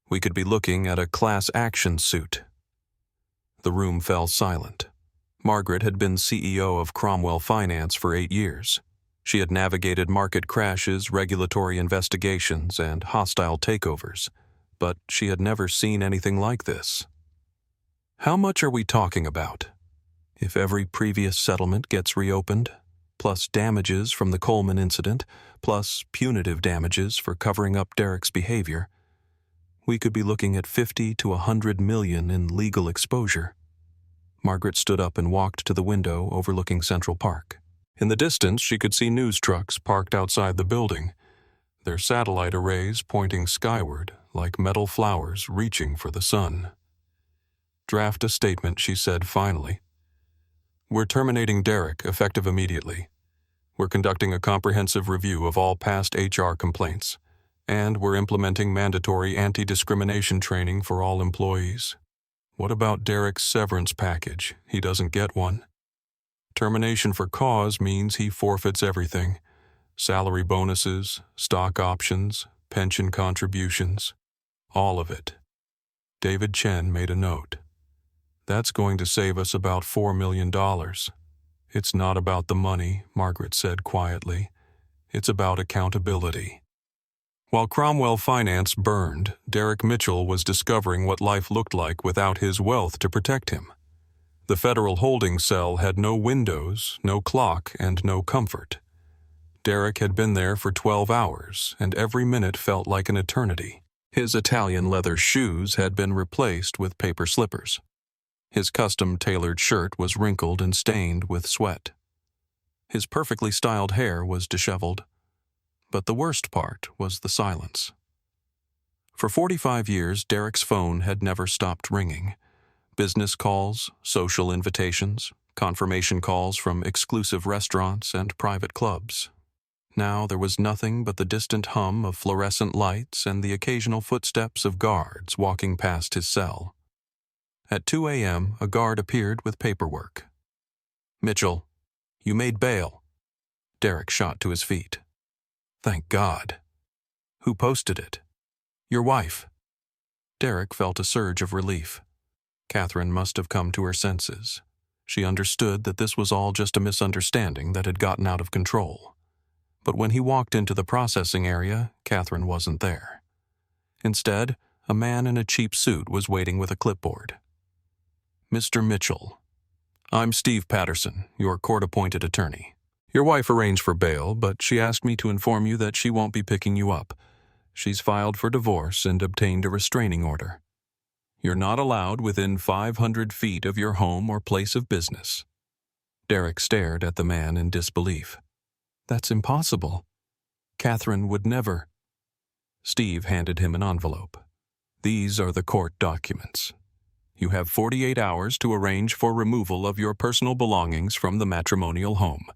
Speaker 1: We could be looking at a class action suit." The room fell silent. Margaret had been CEO of Cromwell Finance for 8 years. She had navigated market crashes, regulatory investigations, and hostile takeovers, but she had never seen anything like this. "How much are we talking about? If every previous settlement gets reopened, plus damages from the Coleman incident, plus punitive damages for covering up Derek's behavior, we could be looking at 50 to 100 million in legal exposure." Margaret stood up and walked to the window overlooking Central Park. In the distance, she could see news trucks parked outside the building, their satellite arrays pointing skyward like metal flowers reaching for the sun. "Draft a statement," she said finally. "We're terminating Derek, effective immediately. We're conducting a comprehensive review of all past HR complaints, and we're implementing mandatory anti-discrimination training for all employees. What about Derek's severance package? He doesn't get one. Termination for cause means he forfeits everything: salary bonuses, stock options, pension contributions, all of it." David Chen made a note. "That's going to save us about $4 million. "It's not about the money," Margaret said quietly. "It's about accountability." While Cromwell Finance burned, Derek Mitchell was discovering what life looked like without his wealth to protect him. The federal holding cell had no windows, no clock, and no comfort. Derek had been there for 12 hours, and every minute felt like an eternity. His Italian leather shoes had been replaced with paper slippers. His custom-tailored shirt was wrinkled and stained with sweat. His perfectly styled hair was disheveled. But the worst part was the silence. For 45 years, Derek's phone had never stopped ringing. Business calls, social invitations, confirmation calls from exclusive restaurants and private clubs. Now there was nothing but the distant hum of fluorescent lights and the occasional footsteps of guards walking past his cell. At 2 a.m., a guard appeared with paperwork. "Mitchell, you made bail." Derek shot to his feet. "Thank God." "Who posted it?" "Your wife." Derek felt a surge of relief. Catherine must have come to her senses. She understood that this was all just a misunderstanding that had gotten out of control. But when he walked into the processing area, Catherine wasn't there. Instead, a man in a cheap suit was waiting with a clipboard. "Mr. Mitchell, I'm Steve Patterson, your court-appointed attorney. Your wife arranged for bail, but she asked me to inform you that she won't be picking you up. She's filed for divorce and obtained a restraining order. You're not allowed within 500 feet of your home or place of business." Derek stared at the man in disbelief. "That's impossible. Catherine would never." Steve handed him an envelope. "These are the court documents. You have 48 hours to arrange for removal of your personal belongings from the matrimonial home.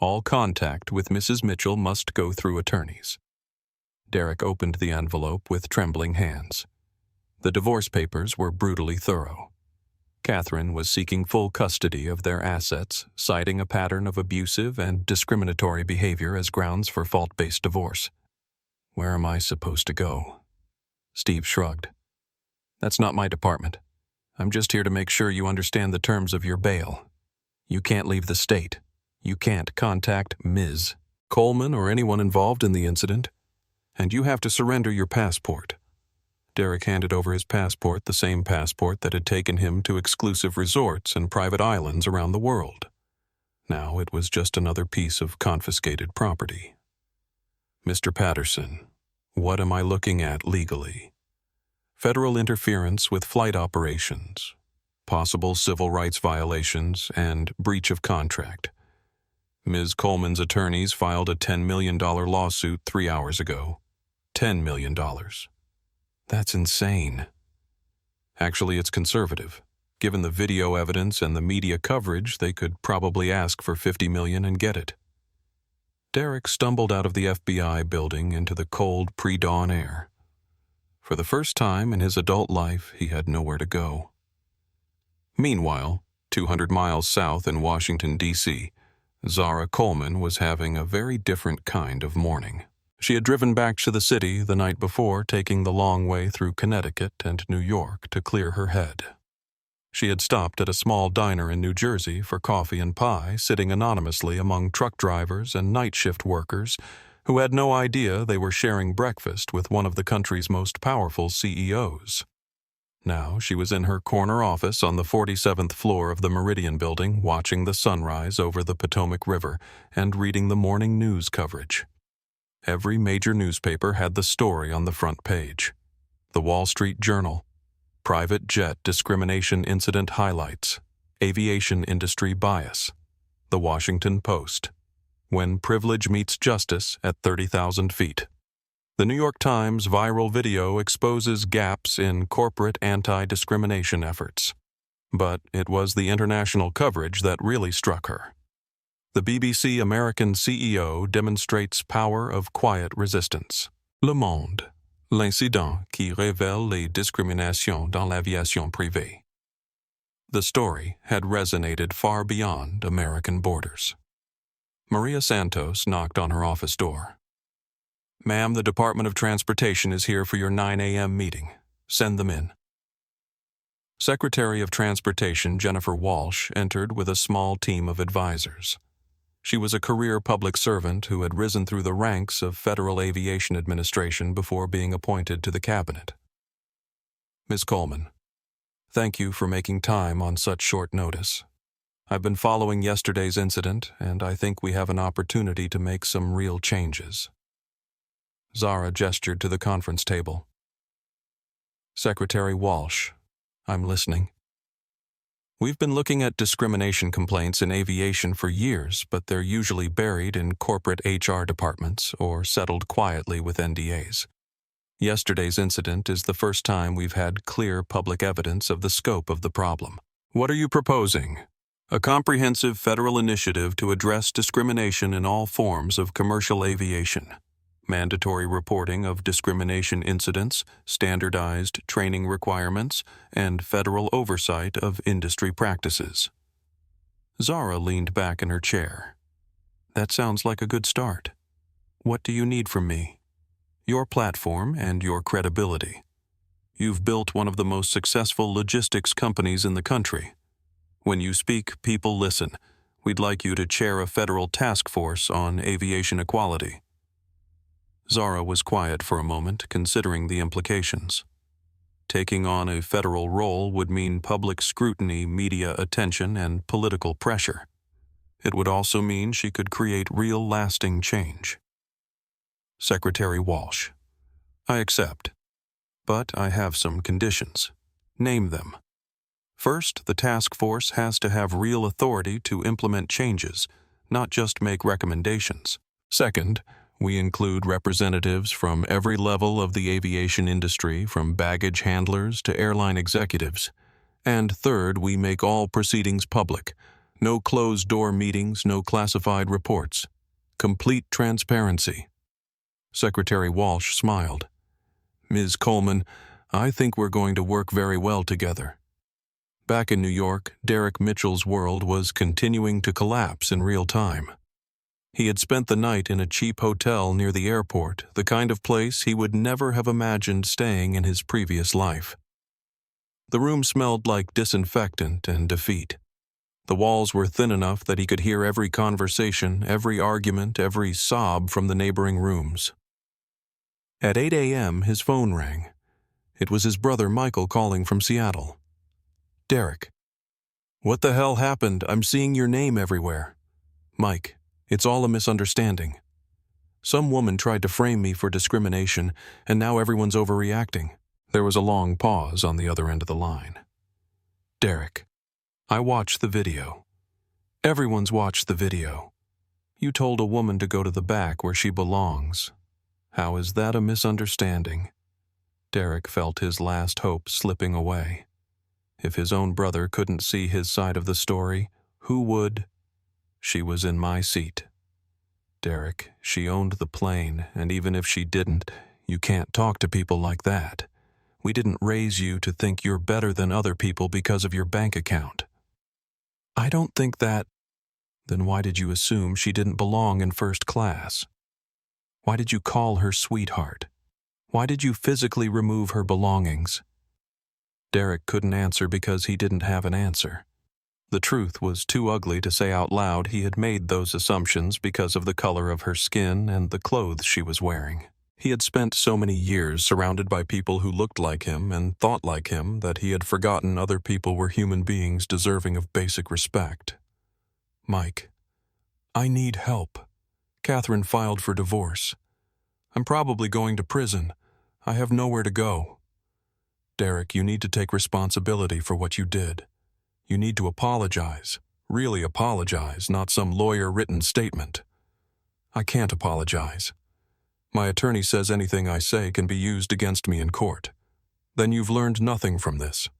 Speaker 1: All contact with Mrs. Mitchell must go through attorneys." Derek opened the envelope with trembling hands. The divorce papers were brutally thorough. Catherine was seeking full custody of their assets, citing a pattern of abusive and discriminatory behavior as grounds for fault-based divorce. "Where am I supposed to go?" Steve shrugged. "That's not my department. I'm just here to make sure you understand the terms of your bail. You can't leave the state. You can't contact Ms. Coleman or anyone involved in the incident. And you have to surrender your passport." Derek handed over his passport, the same passport that had taken him to exclusive resorts and private islands around the world. Now it was just another piece of confiscated property. "Mr. Patterson, what am I looking at legally? Federal interference with flight operations, possible civil rights violations, and breach of contract. Ms. Coleman's attorneys filed a $10 million lawsuit 3 hours ago. $10 million. That's insane. Actually, it's conservative. Given the video evidence and the media coverage, they could probably ask for $50 million and get it." Derek stumbled out of the FBI building into the cold pre-dawn air. For the first time in his adult life, he had nowhere to go. Meanwhile, 200 miles south in Washington, D.C., Zara Coleman was having a very different kind of morning. She had driven back to the city the night before, taking the long way through Connecticut and New York to clear her head. She had stopped at a small diner in New Jersey for coffee and pie, sitting anonymously among truck drivers and night shift workers who had no idea they were sharing breakfast with one of the country's most powerful CEOs. Now she was in her corner office on the 47th floor of the Meridian building, watching the sunrise over the Potomac River and reading the morning news coverage. Every major newspaper had the story on the front page. The Wall Street Journal, private jet discrimination incident highlights, aviation industry bias. The Washington Post, when privilege meets justice at 30,000 feet. The New York Times viral video exposes gaps in corporate anti-discrimination efforts. But it was the international coverage that really struck her. The BBC American CEO demonstrates power of quiet resistance. Le Monde, l'incident qui révèle les discriminations dans l'aviation privée. The story had resonated far beyond American borders. Maria Santos knocked on her office door. "Ma'am, the Department of Transportation is here for your 9 a.m. meeting. Send them in." Secretary of Transportation Jennifer Walsh entered with a small team of advisors. She was a career public servant who had risen through the ranks of Federal Aviation Administration before being appointed to the cabinet. "Ms. Coleman, Thank you for making time on such short notice. I've been following yesterday's incident, and I think we have an opportunity to make some real changes. Zara gestured to the conference table. Secretary Walsh, I'm listening. We've been looking at discrimination complaints in aviation for years, but they're usually buried in corporate HR departments or settled quietly with NDAs. Yesterday's incident is the first time we've had clear public evidence of the scope of the problem. What are you proposing? A comprehensive federal initiative to address discrimination in all forms of commercial aviation. Mandatory reporting of discrimination incidents, standardized training requirements, and federal oversight of industry practices. Zara leaned back in her chair. That sounds like a good start. What do you need from me? Your platform and your credibility. You've built one of the most successful logistics companies in the country. When you speak, people listen. We'd like you to chair a federal task force on aviation equality. Zara was quiet for a moment, considering the implications. Taking on a federal role would mean public scrutiny, media attention, and political pressure. It would also mean she could create real lasting change. Secretary Walsh, I accept. But I have some conditions. Name them. First, the task force has to have real authority to implement changes, not just make recommendations. Second, we include representatives from every level of the aviation industry, from baggage handlers to airline executives. And third, we make all proceedings public. No closed-door meetings, no classified reports. Complete transparency. Secretary Walsh smiled. Ms. Coleman, I think we're going to work very well together. Back in New York, Derek Mitchell's world was continuing to collapse in real time. He had spent the night in a cheap hotel near the airport, the kind of place he would never have imagined staying in his previous life. The room smelled like disinfectant and defeat. The walls were thin enough that he could hear every conversation, every argument, every sob from the neighboring rooms. At 8 a.m., his phone rang. It was his brother Michael calling from Seattle. Derek. What the hell happened? I'm seeing your name everywhere. Mike. It's all a misunderstanding. Some woman tried to frame me for discrimination, and now everyone's overreacting. There was a long pause on the other end of the line. Derek, I watched the video. Everyone's watched the video. You told a woman to go to the back where she belongs. How is that a misunderstanding? Derek felt his last hope slipping away. If his own brother couldn't see his side of the story, who would? She was in my seat. Derek, she owned the plane, and even if she didn't, you can't talk to people like that. We didn't raise you to think you're better than other people because of your bank account. I don't think that. Then why did you assume she didn't belong in first class? Why did you call her sweetheart? Why did you physically remove her belongings? Derek couldn't answer because he didn't have an answer. The truth was too ugly to say out loud. He had made those assumptions because of the color of her skin and the clothes she was wearing. He had spent so many years surrounded by people who looked like him and thought like him that he had forgotten other people were human beings deserving of basic respect. Mike, I need help. Catherine filed for divorce. I'm probably going to prison. I have nowhere to go. Derek, you need to take responsibility for what you did. You need to apologize. Really apologize, not some lawyer-written statement. I can't apologize. My attorney says anything I say can be used against me in court. Then you've learned nothing from this.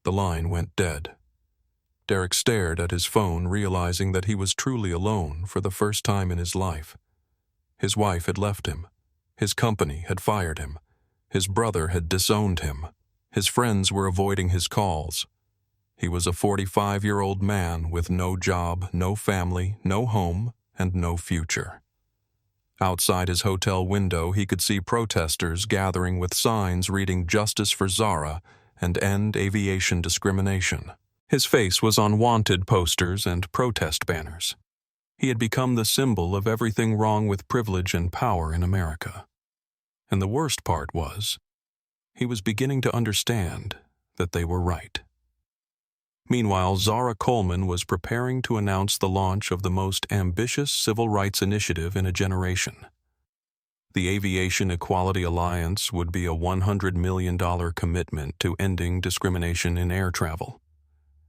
Speaker 1: The line went dead. Derek stared at his phone, realizing that he was truly alone for the first time in his life. His wife had left him. His company had fired him. His brother had disowned him. His friends were avoiding his calls. He was a 45-year-old man with no job, no family, no home, and no future. Outside his hotel window, he could see protesters gathering with signs reading "Justice for Zara" and "End Aviation Discrimination." His face was on wanted posters and protest banners. He had become the symbol of everything wrong with privilege and power in America. And the worst part was, he was beginning to understand that they were right. Meanwhile, Zara Coleman was preparing to announce the launch of the most ambitious civil rights initiative in a generation. The Aviation Equality Alliance would be a $100 million commitment to ending discrimination in air travel.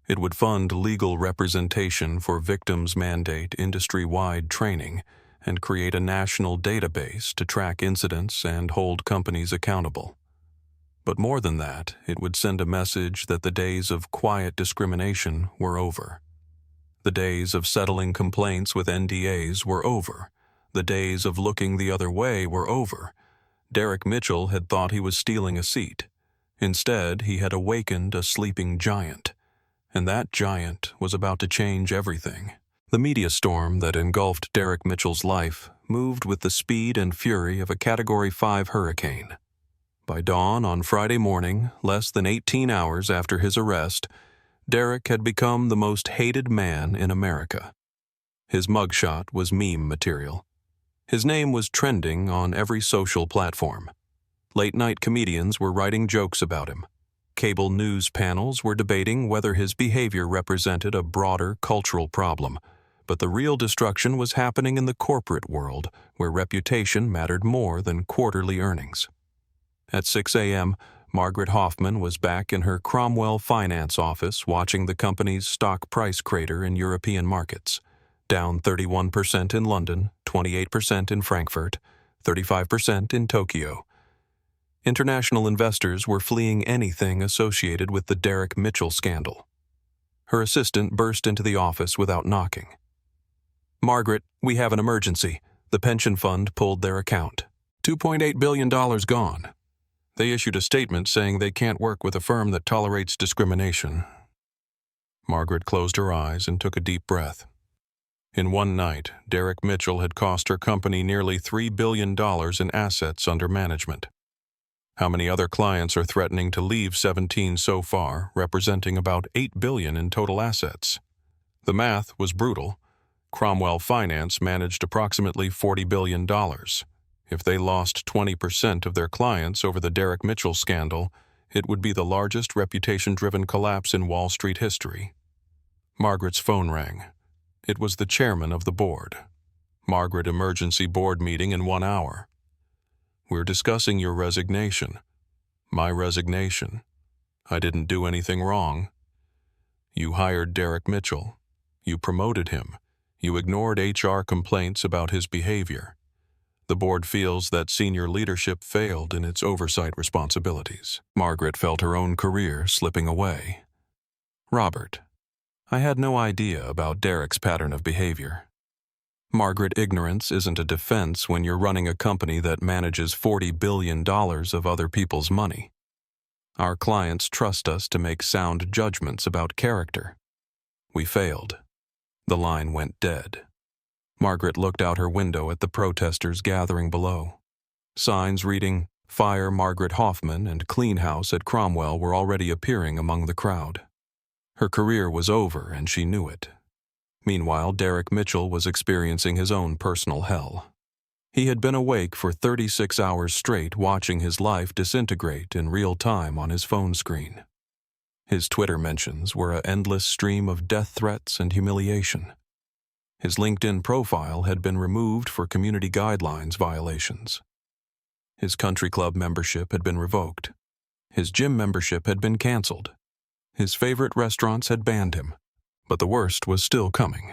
Speaker 1: It would fund legal representation for victims, mandate industry-wide training, and create a national database to track incidents and hold companies accountable. But more than that, it would send a message that the days of quiet discrimination were over. The days of settling complaints with NDAs were over. The days of looking the other way were over. Derek Mitchell had thought he was stealing a seat. Instead, he had awakened a sleeping giant. And that giant was about to change everything. The media storm that engulfed Derek Mitchell's life moved with the speed and fury of a Category 5 hurricane. By dawn on Friday morning, less than 18 hours after his arrest, Derek had become the most hated man in America. His mugshot was meme material. His name was trending on every social platform. Late-night comedians were writing jokes about him. Cable news panels were debating whether his behavior represented a broader cultural problem, but the real destruction was happening in the corporate world, where reputation mattered more than quarterly earnings. At 6 a.m., Margaret Hoffman was back in her Cromwell finance office watching the company's stock price crater in European markets, down 31% in London, 28% in Frankfurt, 35% in Tokyo. International investors were fleeing anything associated with the Derek Mitchell scandal. Her assistant burst into the office without knocking. "Margaret, we have an emergency. The pension fund pulled their account. $2.8 billion gone. They issued a statement saying they can't work with a firm that tolerates discrimination." Margaret closed her eyes and took a deep breath. In one night, Derek Mitchell had cost her company nearly $3 billion in assets under management. How many other clients are threatening to leave 17 so far, representing about $8 billion in total assets? The math was brutal. Cromwell Finance managed approximately $40 billion. If they lost 20% of their clients over the Derek Mitchell scandal, it would be the largest reputation-driven collapse in Wall Street history. Margaret's phone rang. It was the chairman of the board. "Margaret, emergency board meeting in 1 hour. We're discussing your resignation." "My resignation? I didn't do anything wrong." "You hired Derek Mitchell. You promoted him. You ignored HR complaints about his behavior. The board feels that senior leadership failed in its oversight responsibilities." Margaret felt her own career slipping away. "Robert, I had no idea about Derek's pattern of behavior." Margaret, ignorance isn't a defense when you're running a company that manages $40 billion of other people's money. Our clients trust us to make sound judgments about character. We failed. The line went dead. Margaret looked out her window at the protesters gathering below. Signs reading, "Fire Margaret Hoffman" and "Clean House" at Cromwell were already appearing among the crowd. Her career was over, and she knew it. Meanwhile, Derek Mitchell was experiencing his own personal hell. He had been awake for 36 hours straight watching his life disintegrate in real time on his phone screen. His Twitter mentions were an endless stream of death threats and humiliation. His LinkedIn profile had been removed for community guidelines violations. His country club membership had been revoked. His gym membership had been canceled. His favorite restaurants had banned him. But the worst was still coming.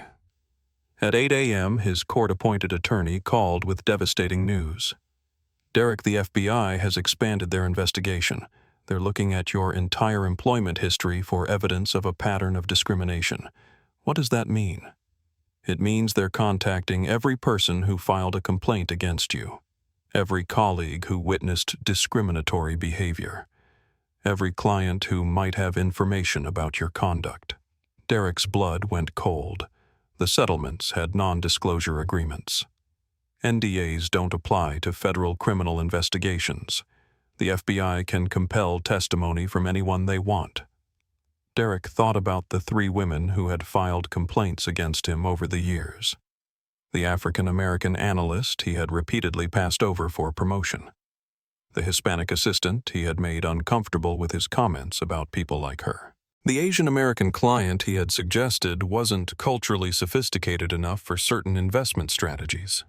Speaker 1: At 8 a.m., his court-appointed attorney called with devastating news. "Derek, the FBI has expanded their investigation. They're looking at your entire employment history for evidence of a pattern of discrimination." What does that mean? It means they're contacting every person who filed a complaint against you, every colleague who witnessed discriminatory behavior, every client who might have information about your conduct. Derek's blood went cold. The settlements had non-disclosure agreements. NDAs don't apply to federal criminal investigations. The FBI can compel testimony from anyone they want. Derek thought about the 3 women who had filed complaints against him over the years. The African-American analyst he had repeatedly passed over for promotion. The Hispanic assistant he had made uncomfortable with his comments about people like her. The Asian American client he had suggested wasn't culturally sophisticated enough for certain investment strategies.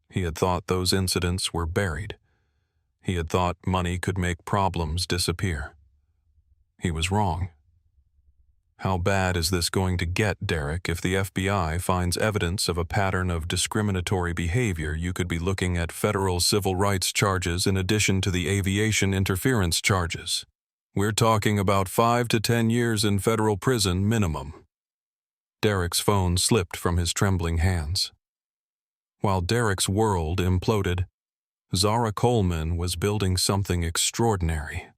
Speaker 1: He had thought those incidents were buried. He had thought money could make problems disappear. He was wrong. How bad is this going to get, Derek, if the FBI finds evidence of a pattern of discriminatory behavior? You could be looking at federal civil rights charges in addition to the aviation interference charges. We're talking about 5 to 10 years in federal prison minimum. Derek's phone slipped from his trembling hands. While Derek's world imploded, Zara Coleman was building something extraordinary.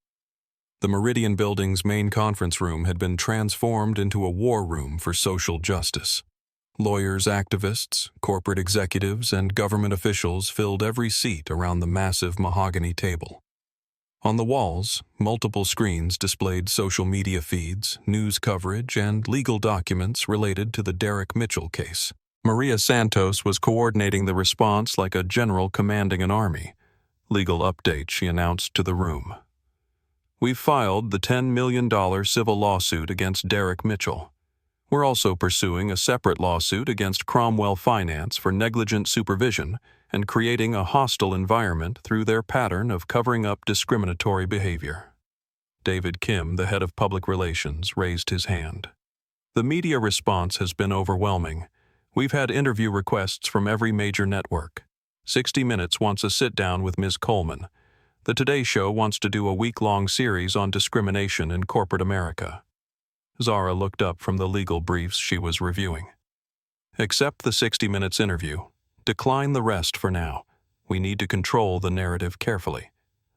Speaker 1: The Meridian Building's main conference room had been transformed into a war room for social justice. Lawyers, activists, corporate executives, and government officials filled every seat around the massive mahogany table. On the walls, multiple screens displayed social media feeds, news coverage, and legal documents related to the Derek Mitchell case. Maria Santos was coordinating the response like a general commanding an army. Legal update, she announced to the room. We've filed the $10 million civil lawsuit against Derek Mitchell. We're also pursuing a separate lawsuit against Cromwell Finance for negligent supervision and creating a hostile environment through their pattern of covering up discriminatory behavior. David Kim, the head of public relations, raised his hand. The media response has been overwhelming. We've had interview requests from every major network. 60 Minutes wants a sit-down with Ms. Coleman. The Today Show wants to do a week-long series on discrimination in corporate America. Zara looked up from the legal briefs she was reviewing. Accept the 60 Minutes interview. Decline the rest for now. We need to control the narrative carefully.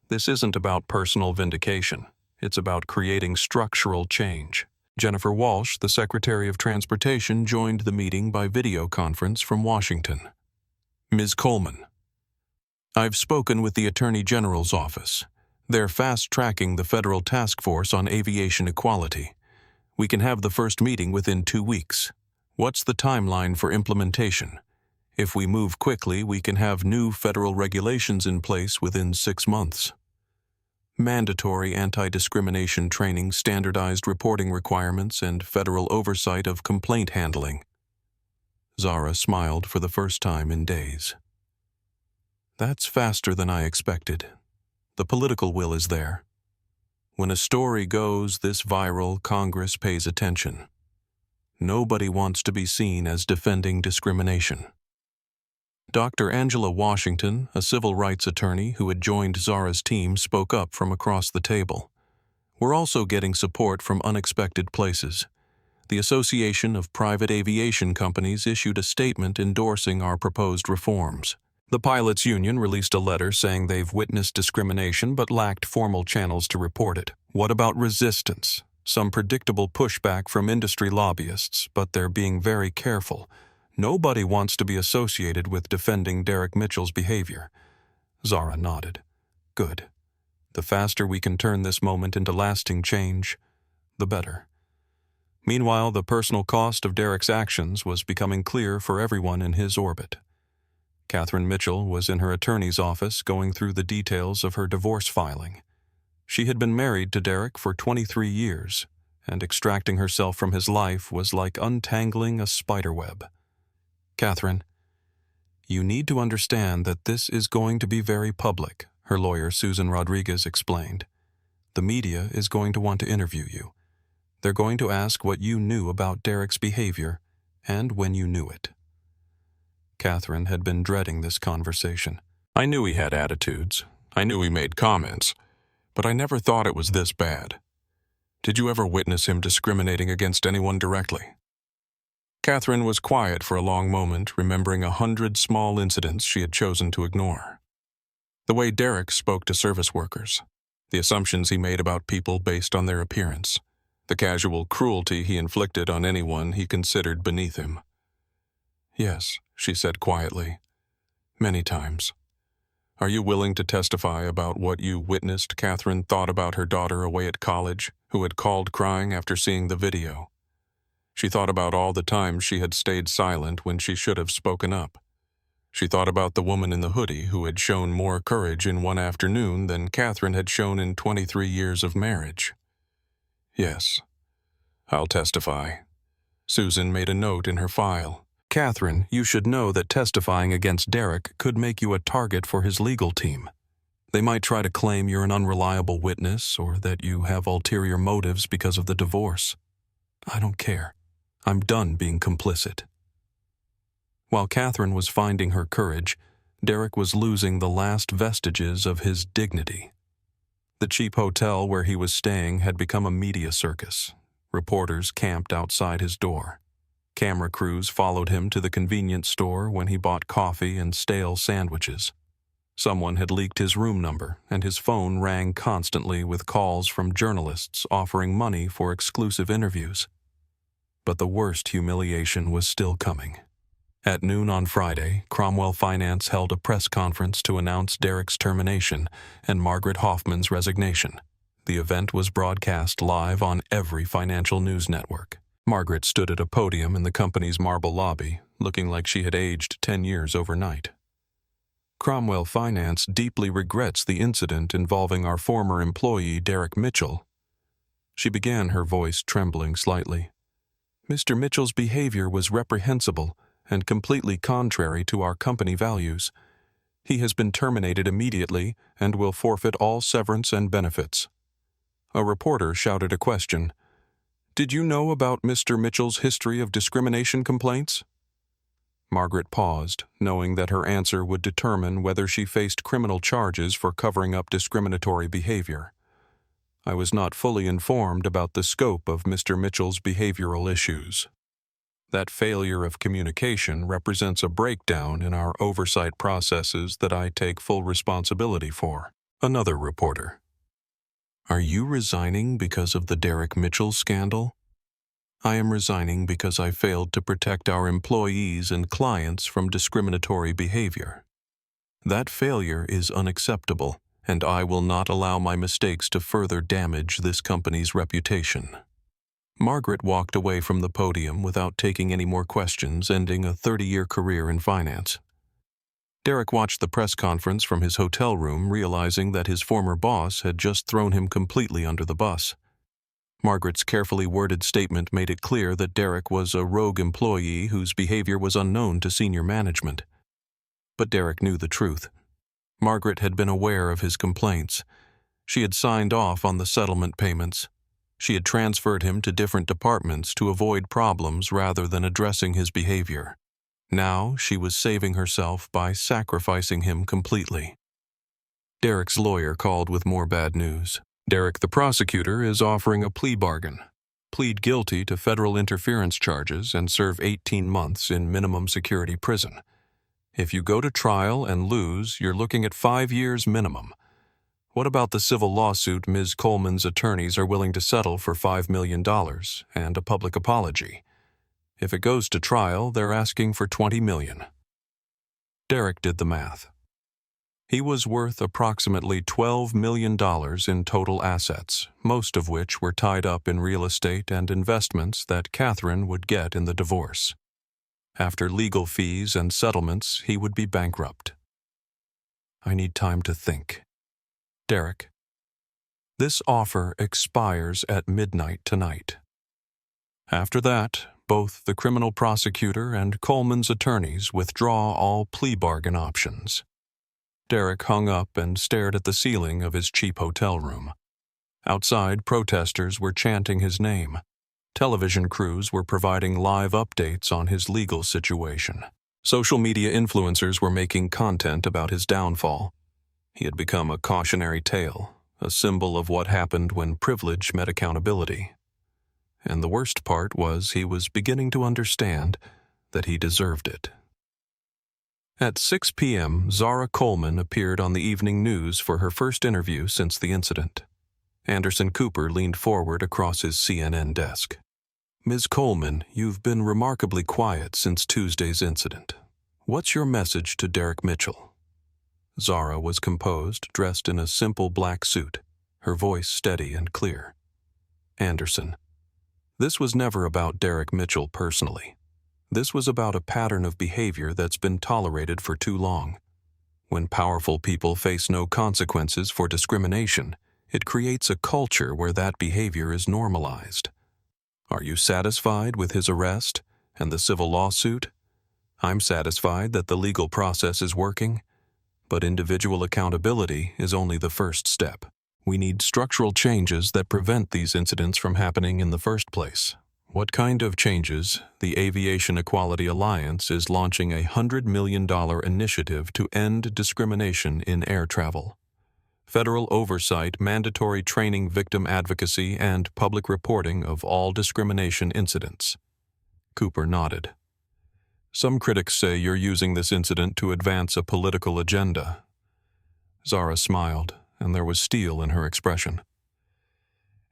Speaker 1: This isn't about personal vindication. It's about creating structural change. Jennifer Walsh, the Secretary of Transportation, joined the meeting by video conference from Washington. Ms. Coleman. I've spoken with the Attorney General's office. They're fast-tracking the federal task force on aviation equality. We can have the first meeting within 2 weeks. What's the timeline for implementation? If we move quickly, we can have new federal regulations in place within 6 months. Mandatory anti-discrimination training, standardized reporting requirements, and federal oversight of complaint handling. Zara smiled for the first time in days. That's faster than I expected. The political will is there. When a story goes this viral, Congress pays attention. Nobody wants to be seen as defending discrimination. Dr. Angela Washington, a civil rights attorney who had joined Zara's team, spoke up from across the table. We're also getting support from unexpected places. The Association of Private Aviation Companies issued a statement endorsing our proposed reforms. The pilots' union released a letter saying they've witnessed discrimination but lacked formal channels to report it. What about resistance? Some predictable pushback from industry lobbyists, but they're being very careful. Nobody wants to be associated with defending Derek Mitchell's behavior. Zara nodded. Good. The faster we can turn this moment into lasting change, the better. Meanwhile, the personal cost of Derek's actions was becoming clear for everyone in his orbit. Catherine Mitchell was in her attorney's office going through the details of her divorce filing. She had been married to Derek for 23 years, and extracting herself from his life was like untangling a spiderweb. Catherine, you need to understand that this is going to be very public, her lawyer Susan Rodriguez explained. The media is going to want to interview you. They're going to ask what you knew about Derek's behavior and when you knew it. Catherine had been dreading this conversation. I knew he had attitudes. I knew he made comments. But I never thought it was this bad. Did you ever witness him discriminating against anyone directly? Catherine was quiet for a long moment, remembering 100 small incidents she had chosen to ignore. The way Derek spoke to service workers, the assumptions he made about people based on their appearance, the casual cruelty he inflicted on anyone he considered beneath him. Yes, she said quietly. Many times. Are you willing to testify about what you witnessed Catherine thought about her daughter away at college, who had called crying after seeing the video? She thought about all the times she had stayed silent when she should have spoken up. She thought about the woman in the hoodie who had shown more courage in one afternoon than Catherine had shown in 23 years of marriage. Yes, I'll testify. Susan made a note in her file. Catherine, you should know that testifying against Derek could make you a target for his legal team. They might try to claim you're an unreliable witness or that you have ulterior motives because of the divorce. I don't care. I'm done being complicit. While Catherine was finding her courage, Derek was losing the last vestiges of his dignity. The cheap hotel where he was staying had become a media circus. Reporters camped outside his door. Camera crews followed him to the convenience store when he bought coffee and stale sandwiches. Someone had leaked his room number, and his phone rang constantly with calls from journalists offering money for exclusive interviews. But the worst humiliation was still coming. At noon on Friday, Cromwell Finance held a press conference to announce Derek's termination and Margaret Hoffman's resignation. The event was broadcast live on every financial news network. Margaret stood at a podium in the company's marble lobby, looking like she had aged 10 years overnight. Cromwell Finance deeply regrets the incident involving our former employee, Derek Mitchell. She began, her voice trembling slightly. Mr. Mitchell's behavior was reprehensible and completely contrary to our company values. He has been terminated immediately and will forfeit all severance and benefits. A reporter shouted a question. Did you know about Mr. Mitchell's history of discrimination complaints? Margaret paused, knowing that her answer would determine whether she faced criminal charges for covering up discriminatory behavior. I was not fully informed about the scope of Mr. Mitchell's behavioral issues. That failure of communication represents a breakdown in our oversight processes that I take full responsibility for. Another reporter. Are you resigning because of the Derek Mitchell scandal? I am resigning because I failed to protect our employees and clients from discriminatory behavior. That failure is unacceptable, and I will not allow my mistakes to further damage this company's reputation. Margaret walked away from the podium without taking any more questions, ending a 30-year career in finance. Derek watched the press conference from his hotel room, realizing that his former boss had just thrown him completely under the bus. Margaret's carefully worded statement made it clear that Derek was a rogue employee whose behavior was unknown to senior management. But Derek knew the truth. Margaret had been aware of his complaints. She had signed off on the settlement payments. She had transferred him to different departments to avoid problems rather than addressing his behavior. Now she was saving herself by sacrificing him completely. Derek's lawyer called with more bad news. Derek, the prosecutor, is offering a plea bargain. Plead guilty to federal interference charges and serve 18 months in minimum security prison. If you go to trial and lose, you're looking at 5 years minimum. What about the civil lawsuit Ms. Coleman's attorneys are willing to settle for $5 million and a public apology? If it goes to trial, they're asking for $20 million. Derek did the math. He was worth approximately $12 million in total assets, most of which were tied up in real estate and investments that Catherine would get in the divorce. After legal fees and settlements, he would be bankrupt. I need time to think. Derek, this offer expires at midnight tonight. After that, both the criminal prosecutor and Coleman's attorneys withdraw all plea bargain options. Derek hung up and stared at the ceiling of his cheap hotel room. Outside, protesters were chanting his name. Television crews were providing live updates on his legal situation. Social media influencers were making content about his downfall. He had become a cautionary tale, a symbol of what happened when privilege met accountability. And the worst part was he was beginning to understand that he deserved it. At 6 p.m., Zara Coleman appeared on the evening news for her first interview since the incident. Anderson Cooper leaned forward across his CNN desk. Ms. Coleman, you've been remarkably quiet since Tuesday's incident. What's your message to Derek Mitchell? Zara was composed, dressed in a simple black suit, her voice steady and clear. Anderson, this was never about Derek Mitchell personally. This was about a pattern of behavior that's been tolerated for too long. When powerful people face no consequences for discrimination, it creates a culture where that behavior is normalized. Are you satisfied with his arrest and the civil lawsuit? I'm satisfied that the legal process is working, but individual accountability is only the first step. We need structural changes that prevent these incidents from happening in the first place. What kind of changes? The Aviation Equality Alliance is launching a $100 million initiative to end discrimination in air travel. Federal oversight, mandatory training, victim advocacy, and public reporting of all discrimination incidents. Cooper nodded. Some critics say you're using this incident to advance a political agenda. Zara smiled, and there was steel in her expression.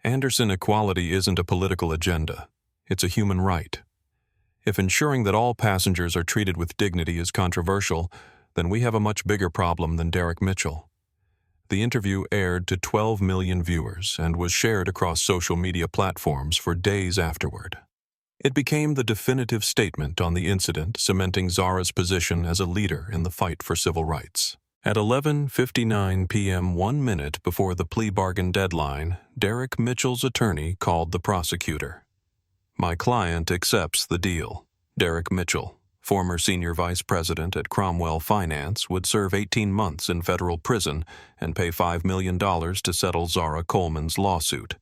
Speaker 1: Anderson equality isn't a political agenda. It's a human right. If ensuring that all passengers are treated with dignity is controversial, then we have a much bigger problem than Derek Mitchell. The interview aired to 12 million viewers and was shared across social media platforms for days afterward. It became the definitive statement on the incident, cementing Zara's position as a leader in the fight for civil rights. At 11:59 p.m., 1 minute before the plea bargain deadline, Derek Mitchell's attorney called the prosecutor. My client accepts the deal. Derek Mitchell, former senior vice president at Cromwell Finance, would serve 18 months in federal prison and pay $5 million to settle Zara Coleman's lawsuit.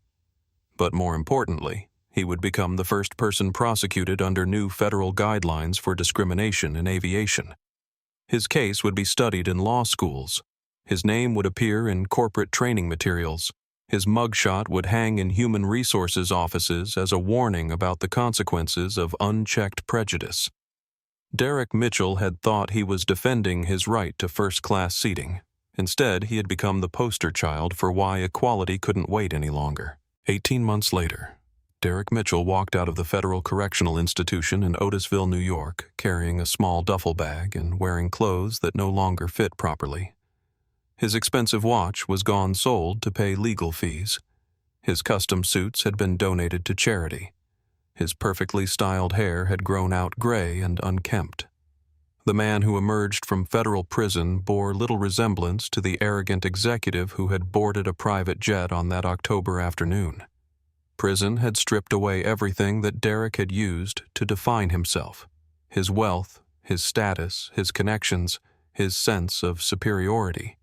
Speaker 1: But more importantly, he would become the first person prosecuted under new federal guidelines for discrimination in aviation. His case would be studied in law schools. His name would appear in corporate training materials. His mugshot would hang in human resources offices as a warning about the consequences of unchecked prejudice. Derek Mitchell had thought he was defending his right to first-class seating. Instead, he had become the poster child for why equality couldn't wait any longer. 18 months later, Derek Mitchell walked out of the Federal Correctional Institution in Otisville, New York, carrying a small duffel bag and wearing clothes that no longer fit properly. His expensive watch was gone sold to pay legal fees. His custom suits had been donated to charity. His perfectly styled hair had grown out gray and unkempt. The man who emerged from federal prison bore little resemblance to the arrogant executive who had boarded a private jet on that October afternoon. Prison had stripped away everything that Derek had used to define himself: his wealth, his status, his connections, his sense of superiority.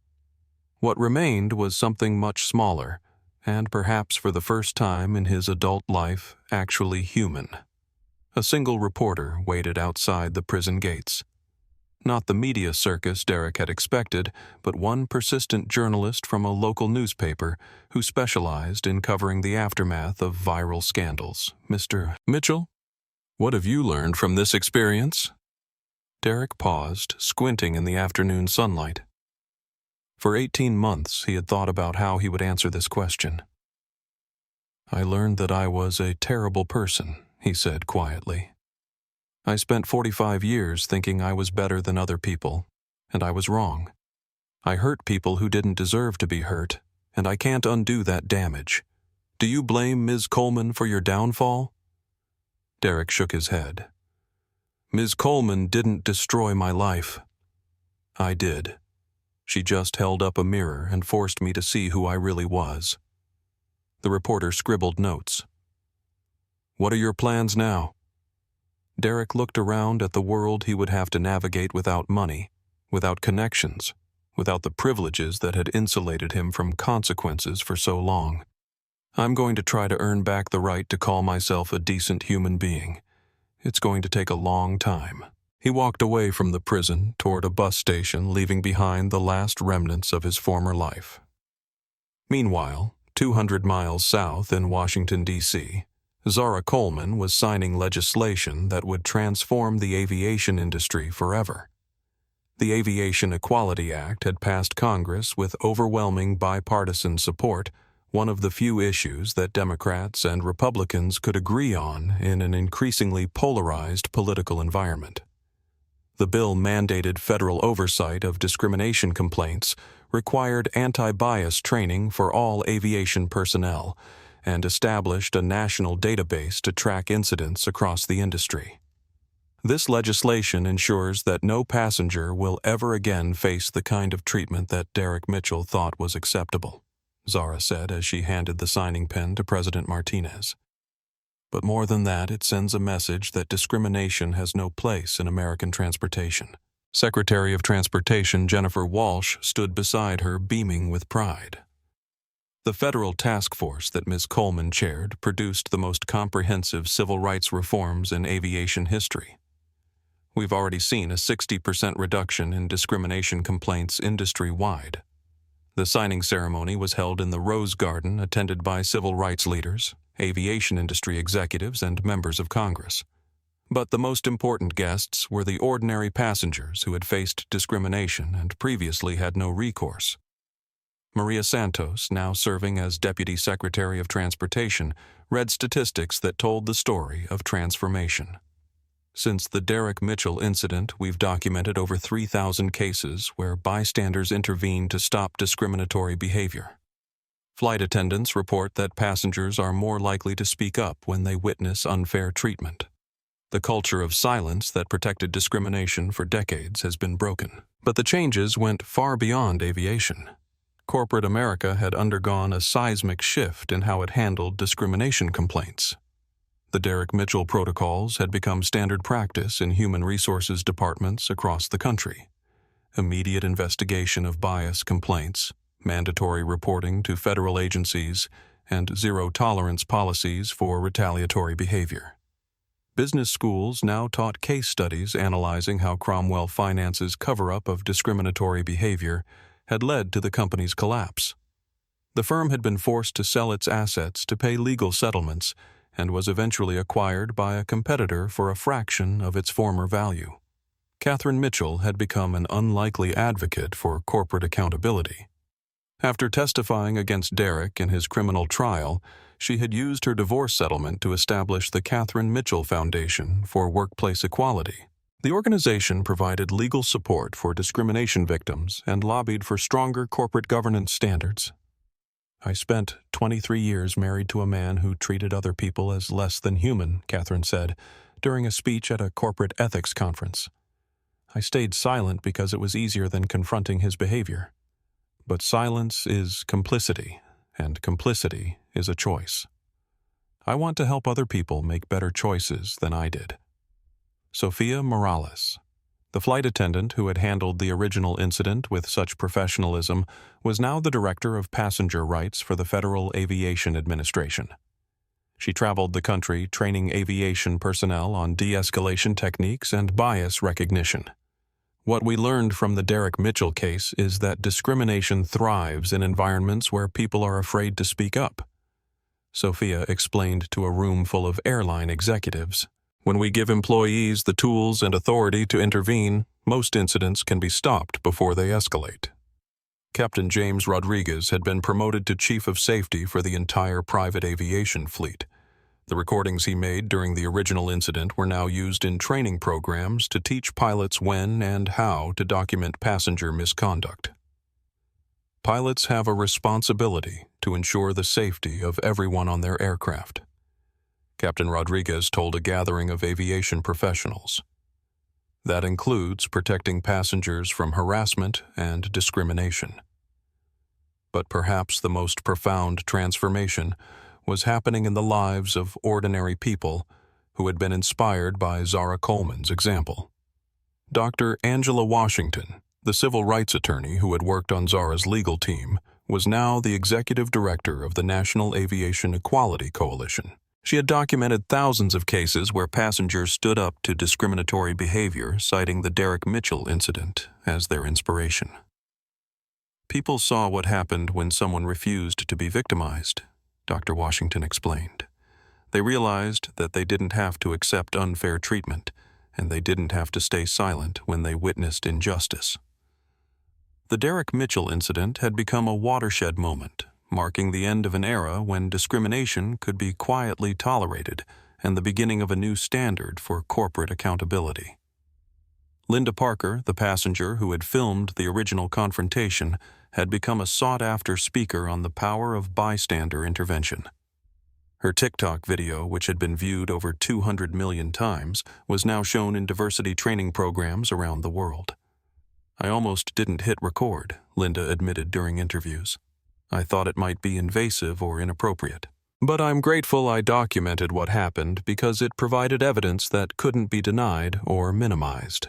Speaker 1: What remained was something much smaller, and perhaps for the first time in his adult life, actually human. A single reporter waited outside the prison gates. Not the media circus Derek had expected, but one persistent journalist from a local newspaper who specialized in covering the aftermath of viral scandals. Mr. Mitchell, what have you learned from this experience? Derek paused, squinting in the afternoon sunlight. For 18 months, he had thought about how he would answer this question. I learned that I was a terrible person, he said quietly. I spent 45 years thinking I was better than other people, and I was wrong. I hurt people who didn't deserve to be hurt, and I can't undo that damage. Do you blame Ms. Coleman for your downfall? Derek shook his head. Ms. Coleman didn't destroy my life. I did. She just held up a mirror and forced me to see who I really was. The reporter scribbled notes. What are your plans now? Derek looked around at the world he would have to navigate without money, without connections, without the privileges that had insulated him from consequences for so long. I'm going to try to earn back the right to call myself a decent human being. It's going to take a long time. He walked away from the prison toward a bus station, leaving behind the last remnants of his former life. Meanwhile, 200 miles south in Washington, D.C., Zara Coleman was signing legislation that would transform the aviation industry forever. The Aviation Equality Act had passed Congress with overwhelming bipartisan support, one of the few issues that Democrats and Republicans could agree on in an increasingly polarized political environment. The bill mandated federal oversight of discrimination complaints, required anti-bias training for all aviation personnel, and established a national database to track incidents across the industry. This legislation ensures that no passenger will ever again face the kind of treatment that Derek Mitchell thought was acceptable, Zara said as she handed the signing pen to President Martinez. But more than that, it sends a message that discrimination has no place in American transportation. Secretary of Transportation Jennifer Walsh stood beside her, beaming with pride. The federal task force that Ms. Coleman chaired produced the most comprehensive civil rights reforms in aviation history. We've already seen a 60% reduction in discrimination complaints industry-wide. The signing ceremony was held in the Rose Garden, attended by civil rights leaders, aviation industry executives, and members of Congress. But the most important guests were the ordinary passengers who had faced discrimination and previously had no recourse. Maria Santos, now serving as Deputy Secretary of Transportation, read statistics that told the story of transformation. Since the Derek Mitchell incident, we've documented over 3,000 cases where bystanders intervened to stop discriminatory behavior. Flight attendants report that passengers are more likely to speak up when they witness unfair treatment. The culture of silence that protected discrimination for decades has been broken. But the changes went far beyond aviation. Corporate America had undergone a seismic shift in how it handled discrimination complaints. The Derek Mitchell protocols had become standard practice in human resources departments across the country. Immediate investigation of bias complaints, mandatory reporting to federal agencies, and zero-tolerance policies for retaliatory behavior. Business schools now taught case studies analyzing how Cromwell Finance's cover-up of discriminatory behavior had led to the company's collapse. The firm had been forced to sell its assets to pay legal settlements and was eventually acquired by a competitor for a fraction of its former value. Catherine Mitchell had become an unlikely advocate for corporate accountability. After testifying against Derek in his criminal trial, she had used her divorce settlement to establish the Catherine Mitchell Foundation for Workplace Equality. The organization provided legal support for discrimination victims and lobbied for stronger corporate governance standards. "I spent 23 years married to a man who treated other people as less than human," Catherine said, during a speech at a corporate ethics conference. "I stayed silent because it was easier than confronting his behavior. But silence is complicity, and complicity is a choice. I want to help other people make better choices than I did." Sophia Morales, the flight attendant who had handled the original incident with such professionalism, was now the Director of Passenger Rights for the Federal Aviation Administration. She traveled the country training aviation personnel on de-escalation techniques and bias recognition. "What we learned from the Derek Mitchell case is that discrimination thrives in environments where people are afraid to speak up," Sophia explained to a room full of airline executives. "When we give employees the tools and authority to intervene, most incidents can be stopped before they escalate." Captain James Rodriguez had been promoted to Chief of Safety for the entire private aviation fleet. The recordings he made during the original incident were now used in training programs to teach pilots when and how to document passenger misconduct. Pilots have a responsibility to ensure the safety of everyone on their aircraft, Captain Rodriguez told a gathering of aviation professionals. That includes protecting passengers from harassment and discrimination. But perhaps the most profound transformation was happening in the lives of ordinary people who had been inspired by Zara Coleman's example. Dr. Angela Washington, the civil rights attorney who had worked on Zara's legal team, was now the executive director of the National Aviation Equality Coalition. She had documented thousands of cases where passengers stood up to discriminatory behavior, citing the Derek Mitchell incident as their inspiration. "People saw what happened when someone refused to be victimized," Dr. Washington explained. "They realized that they didn't have to accept unfair treatment, and they didn't have to stay silent when they witnessed injustice." The Derek Mitchell incident had become a watershed moment, marking the end of an era when discrimination could be quietly tolerated and the beginning of a new standard for corporate accountability. Linda Parker, the passenger who had filmed the original confrontation, had become a sought-after speaker on the power of bystander intervention. Her TikTok video, which had been viewed over 200 million times, was now shown in diversity training programs around the world. "I almost didn't hit record," Linda admitted during interviews. "I thought it might be invasive or inappropriate. But I'm grateful I documented what happened because it provided evidence that couldn't be denied or minimized."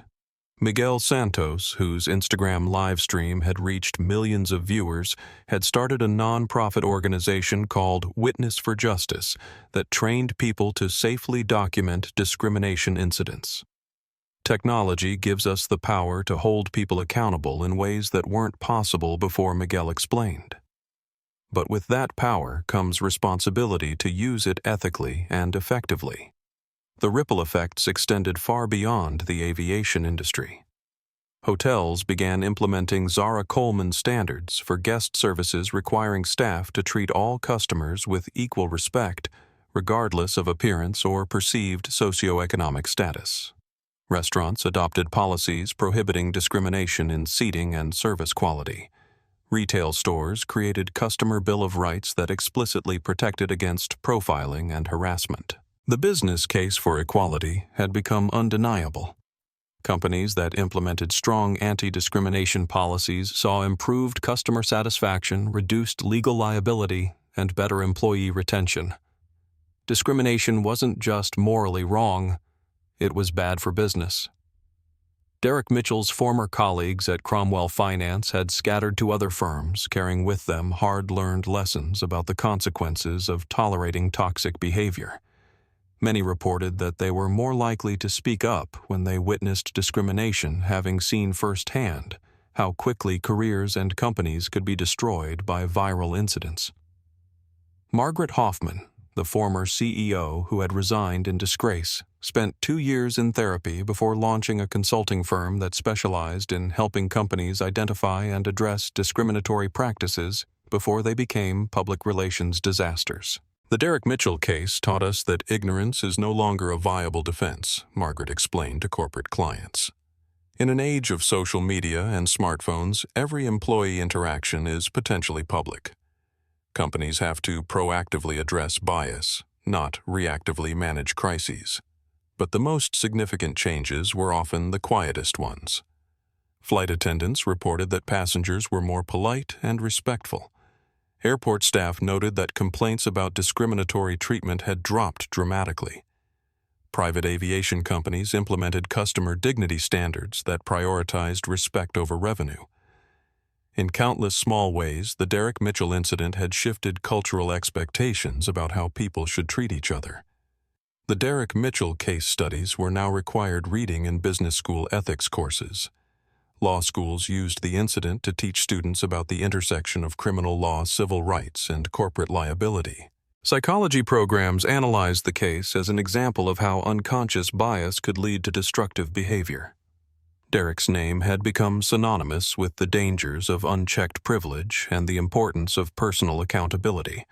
Speaker 1: Miguel Santos, whose Instagram live stream had reached millions of viewers, had started a non-profit organization called Witness for Justice that trained people to safely document discrimination incidents. Technology gives us the power to hold people accountable in ways that weren't possible before, Miguel explained. But with that power comes responsibility to use it ethically and effectively. The ripple effects extended far beyond the aviation industry. Hotels began implementing Zara Coleman standards for guest services, requiring staff to treat all customers with equal respect, regardless of appearance or perceived socioeconomic status. Restaurants adopted policies prohibiting discrimination in seating and service quality. Retail stores created customer bill of rights that explicitly protected against profiling and harassment. The business case for equality had become undeniable. Companies that implemented strong anti-discrimination policies saw improved customer satisfaction, reduced legal liability, and better employee retention. Discrimination wasn't just morally wrong, it was bad for business. Derek Mitchell's former colleagues at Cromwell Finance had scattered to other firms, carrying with them hard-learned lessons about the consequences of tolerating toxic behavior. Many reported that they were more likely to speak up when they witnessed discrimination, having seen firsthand how quickly careers and companies could be destroyed by viral incidents. Margaret Hoffman, the former CEO who had resigned in disgrace, spent 2 years in therapy before launching a consulting firm that specialized in helping companies identify and address discriminatory practices before they became public relations disasters. "The Derek Mitchell case taught us that ignorance is no longer a viable defense," Margaret explained to corporate clients. "In an age of social media and smartphones, every employee interaction is potentially public. Companies have to proactively address bias, not reactively manage crises. But the most significant changes were often the quietest ones. Flight attendants reported that passengers were more polite and respectful. Airport staff noted that complaints about discriminatory treatment had dropped dramatically. Private aviation companies implemented customer dignity standards that prioritized respect over revenue. In countless small ways, the Derek Mitchell incident had shifted cultural expectations about how people should treat each other. The Derek Mitchell case studies were now required reading in business school ethics courses. Law schools used the incident to teach students about the intersection of criminal law, civil rights, and corporate liability. Psychology programs analyzed the case as an example of how unconscious bias could lead to destructive behavior. Derek's name had become synonymous with the dangers of unchecked privilege and the importance of personal accountability.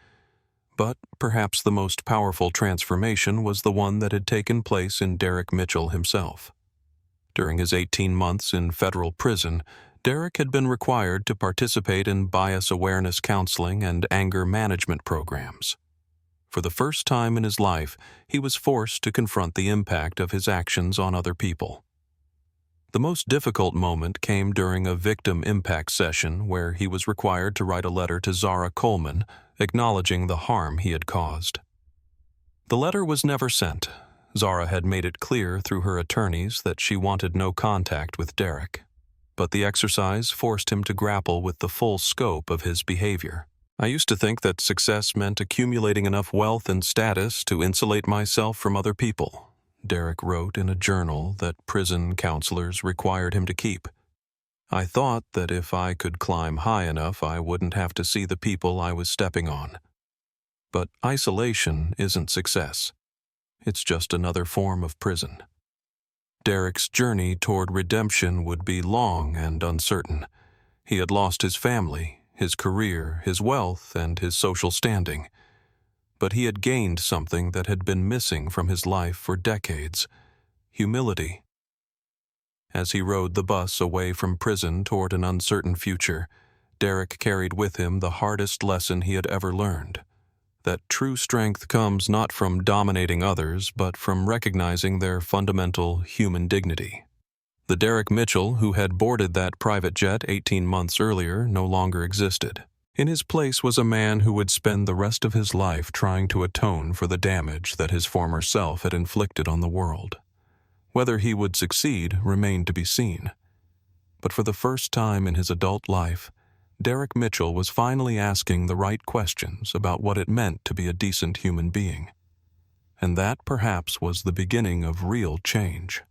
Speaker 1: But perhaps the most powerful transformation was the one that had taken place in Derek Mitchell himself. During his 18 months in federal prison, Derek had been required to participate in bias awareness counseling and anger management programs. For the first time in his life, he was forced to confront the impact of his actions on other people. The most difficult moment came during a victim impact session where he was required to write a letter to Zara Coleman, acknowledging the harm he had caused. The letter was never sent. Zara had made it clear through her attorneys that she wanted no contact with Derek. But the exercise forced him to grapple with the full scope of his behavior. "I used to think that success meant accumulating enough wealth and status to insulate myself from other people," Derek wrote in a journal that prison counselors required him to keep. "I thought that if I could climb high enough, I wouldn't have to see the people I was stepping on. But isolation isn't success. It's just another form of prison." Derek's journey toward redemption would be long and uncertain. He had lost his family, his career, his wealth, and his social standing. But he had gained something that had been missing from his life for decades: humility. As he rode the bus away from prison toward an uncertain future, Derek carried with him the hardest lesson he had ever learned: that true strength comes not from dominating others, but from recognizing their fundamental human dignity. The Derek Mitchell who had boarded that private jet 18 months earlier no longer existed. In his place was a man who would spend the rest of his life trying to atone for the damage that his former self had inflicted on the world. Whether he would succeed remained to be seen. But for the first time in his adult life, Derek Mitchell was finally asking the right questions about what it meant to be a decent human being. And that perhaps was the beginning of real change.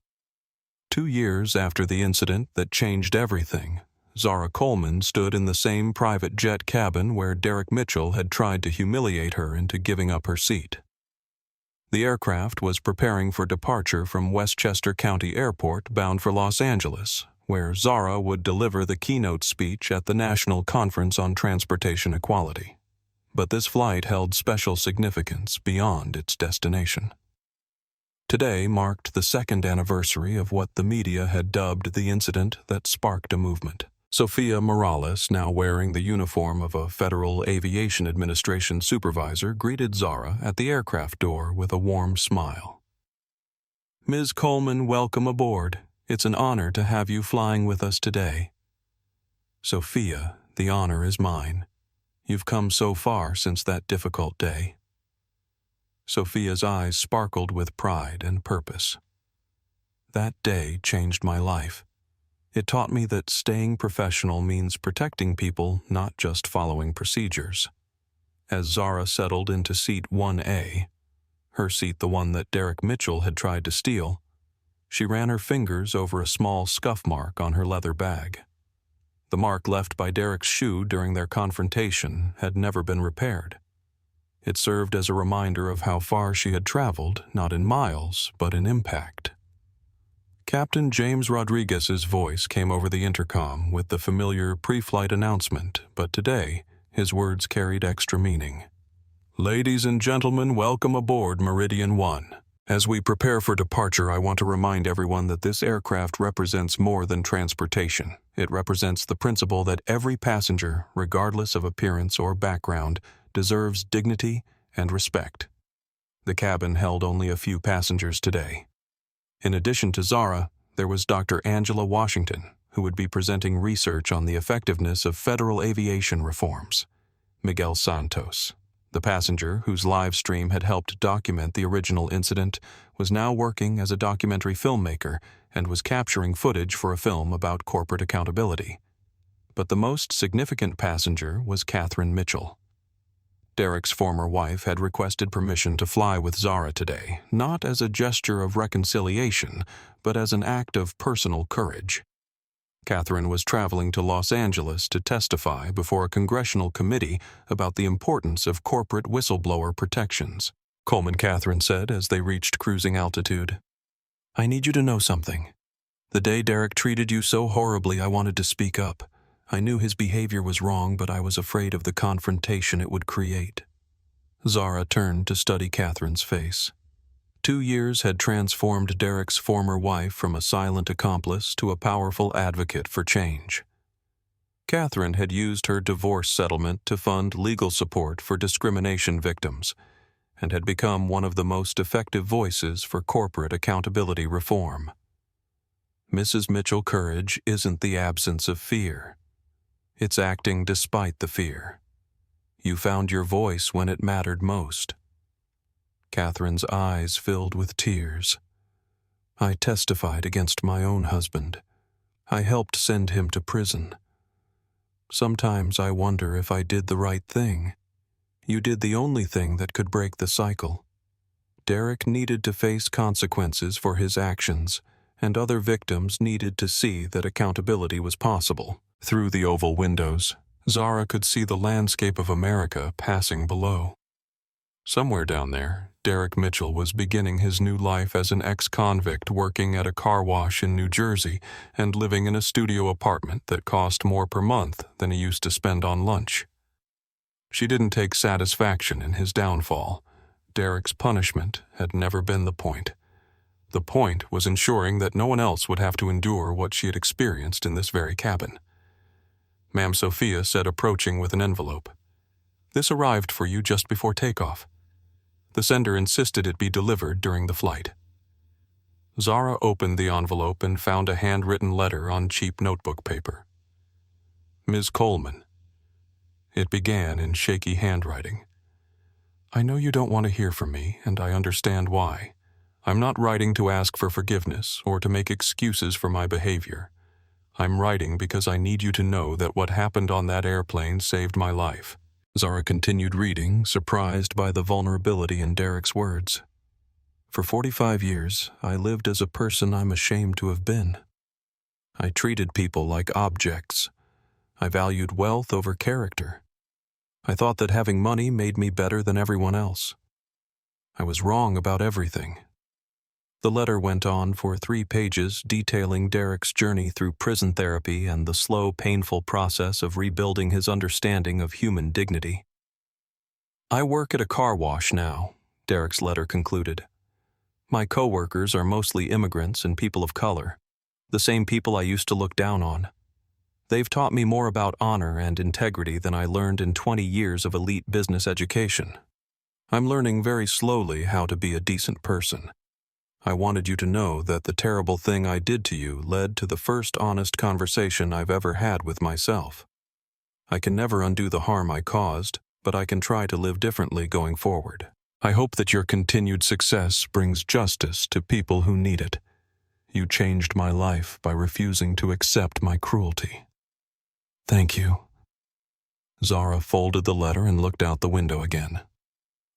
Speaker 1: 2 years after the incident that changed everything, Zara Coleman stood in the same private jet cabin where Derek Mitchell had tried to humiliate her into giving up her seat. The aircraft was preparing for departure from Westchester County Airport bound for Los Angeles, where Zara would deliver the keynote speech at the National Conference on Transportation Equality. But this flight held special significance beyond its destination. Today marked the second anniversary of what the media had dubbed the incident that sparked a movement. Sophia Morales, now wearing the uniform of a Federal Aviation Administration supervisor, greeted Zara at the aircraft door with a warm smile. "Ms. Coleman, welcome aboard. It's an honor to have you flying with us today." "Sophia, the honor is mine. You've come so far since that difficult day." Sophia's eyes sparkled with pride and purpose. "That day changed my life. It taught me that staying professional means protecting people, not just following procedures." As Zara settled into seat 1A, her seat the one that Derek Mitchell had tried to steal, she ran her fingers over a small scuff mark on her leather bag. The mark left by Derek's shoe during their confrontation had never been repaired. It served as a reminder of how far she had traveled, not in miles, but in impact. Captain James Rodriguez's voice came over the intercom with the familiar pre-flight announcement, but today his words carried extra meaning. "Ladies and gentlemen, welcome aboard Meridian 1. As we prepare for departure, I want to remind everyone that this aircraft represents more than transportation. It represents the principle that every passenger, regardless of appearance or background, deserves dignity and respect." The cabin held only a few passengers today. In addition to Zara, there was Dr. Angela Washington, who would be presenting research on the effectiveness of federal aviation reforms. Miguel Santos, the passenger whose live stream had helped document the original incident, was now working as a documentary filmmaker and was capturing footage for a film about corporate accountability. But the most significant passenger was Catherine Mitchell. Derek's former wife had requested permission to fly with Zara today, not as a gesture of reconciliation, but as an act of personal courage. Catherine was traveling to Los Angeles to testify before a congressional committee about the importance of corporate whistleblower protections. Coleman Catherine said as they reached cruising altitude. "I need you to know something. The day Derek treated you so horribly, I wanted to speak up. I knew his behavior was wrong, but I was afraid of the confrontation it would create." Zara turned to study Catherine's face. 2 years had transformed Derek's former wife from a silent accomplice to a powerful advocate for change. Catherine had used her divorce settlement to fund legal support for discrimination victims, and had become one of the most effective voices for corporate accountability reform. Mrs. Mitchell courage isn't the absence of fear. It's acting despite the fear. You found your voice when it mattered most. Catherine's eyes filled with tears. "I testified against my own husband. I helped send him to prison. Sometimes I wonder if I did the right thing. You did the only thing that could break the cycle. Derek needed to face consequences for his actions, and other victims needed to see that accountability was possible." Through the oval windows, Zara could see the landscape of America passing below. Somewhere down there, Derek Mitchell was beginning his new life as an ex-convict working at a car wash in New Jersey and living in a studio apartment that cost more per month than he used to spend on lunch. She didn't take satisfaction in his downfall. Derek's punishment had never been the point. The point was ensuring that no one else would have to endure what she had experienced in this very cabin. Ma'am Sophia said, approaching with an envelope. This arrived for you just before takeoff. The sender insisted it be delivered during the flight." Zara opened the envelope and found a handwritten letter on cheap notebook paper. "Ms. Coleman." It began in shaky handwriting. "I know you don't want to hear from me, and I understand why. I'm not writing to ask for forgiveness or to make excuses for my behavior. I'm writing because I need you to know that what happened on that airplane saved my life." Zara continued reading, surprised by the vulnerability in Derek's words. "For 45 years, I lived as a person I'm ashamed to have been. I treated people like objects. I valued wealth over character. I thought that having money made me better than everyone else. I was wrong about everything." The letter went on for 3 pages, detailing Derek's journey through prison therapy and the slow, painful process of rebuilding his understanding of human dignity. "I work at a car wash now," Derek's letter concluded. "My co-workers are mostly immigrants and people of color, the same people I used to look down on. They've taught me more about honor and integrity than I learned in 20 years of elite business education. I'm learning very slowly how to be a decent person. I wanted you to know that the terrible thing I did to you led to the first honest conversation I've ever had with myself. I can never undo the harm I caused, but I can try to live differently going forward. I hope that your continued success brings justice to people who need it. You changed my life by refusing to accept my cruelty. Thank you." Zara folded the letter and looked out the window again.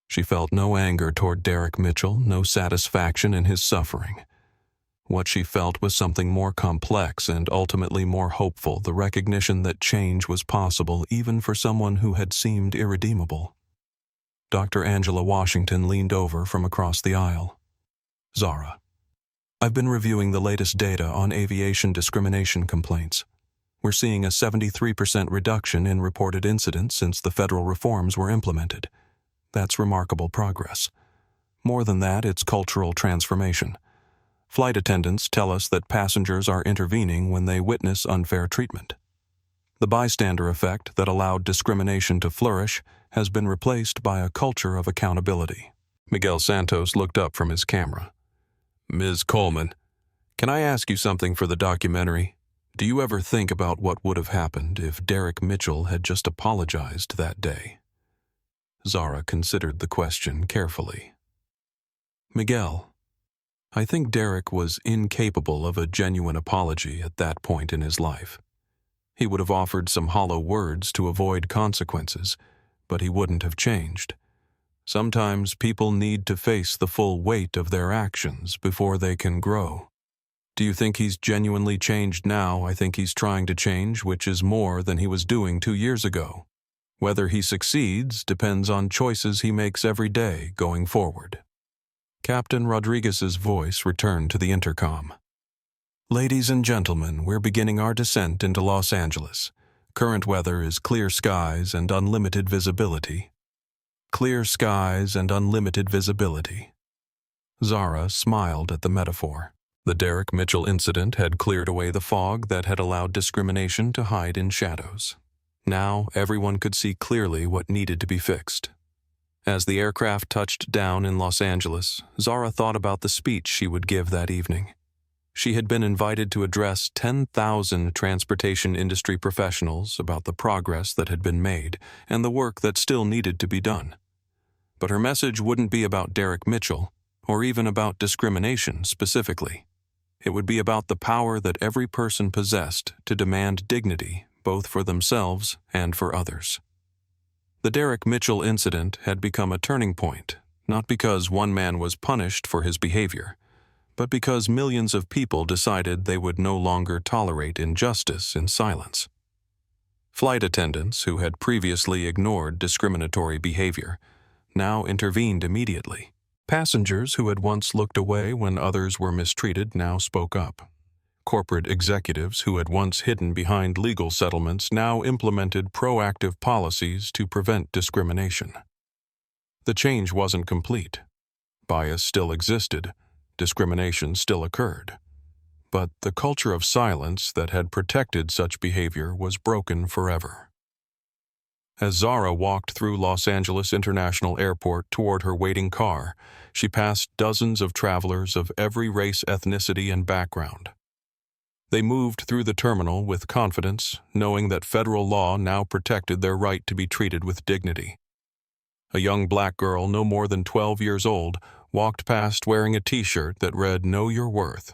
Speaker 1: She felt no anger toward Derek Mitchell, no satisfaction in his suffering. What she felt was something more complex and ultimately more hopeful, the recognition that change was possible even for someone who had seemed irredeemable. Dr. Angela Washington leaned over from across the aisle. "Zara, I've been reviewing the latest data on aviation discrimination complaints. We're seeing a 73% reduction in reported incidents since the federal reforms were implemented. That's remarkable progress. More than that, it's cultural transformation. Flight attendants tell us that passengers are intervening when they witness unfair treatment. The bystander effect that allowed discrimination to flourish has been replaced by a culture of accountability." Miguel Santos looked up from his camera. "Ms. Coleman, can I ask you something for the documentary? Do you ever think about what would have happened if Derek Mitchell had just apologized that day?" Zara considered the question carefully. "Miguel, I think Derek was incapable of a genuine apology at that point in his life. He would have offered some hollow words to avoid consequences, but he wouldn't have changed. Sometimes people need to face the full weight of their actions before they can grow. Do you think he's genuinely changed now? I think he's trying to change, which is more than he was doing 2 years ago. Whether he succeeds depends on choices he makes every day going forward." Captain Rodriguez's voice returned to the intercom. "Ladies and gentlemen, we're beginning our descent into Los Angeles. Current weather is clear skies and unlimited visibility. Clear skies and unlimited visibility." Zara smiled at the metaphor. The Derek Mitchell incident had cleared away the fog that had allowed discrimination to hide in shadows. Now everyone could see clearly what needed to be fixed. As the aircraft touched down in Los Angeles, Zara thought about the speech she would give that evening. She had been invited to address 10,000 transportation industry professionals about the progress that had been made and the work that still needed to be done. But her message wouldn't be about Derek Mitchell, or even about discrimination specifically. It would be about the power that every person possessed to demand dignity, both for themselves and for others. The Derek Mitchell incident had become a turning point, not because one man was punished for his behavior, but because millions of people decided they would no longer tolerate injustice in silence. Flight attendants who had previously ignored discriminatory behavior now intervened immediately. Passengers who had once looked away when others were mistreated now spoke up. Corporate executives who had once hidden behind legal settlements now implemented proactive policies to prevent discrimination. The change wasn't complete. Bias still existed, discrimination still occurred. But the culture of silence that had protected such behavior was broken forever. As Zara walked through Los Angeles International Airport toward her waiting car, she passed dozens of travelers of every race, ethnicity, and background. They moved through the terminal with confidence, knowing that federal law now protected their right to be treated with dignity. A young black girl, no more than 12 years old, walked past wearing a t-shirt that read, "Know Your Worth."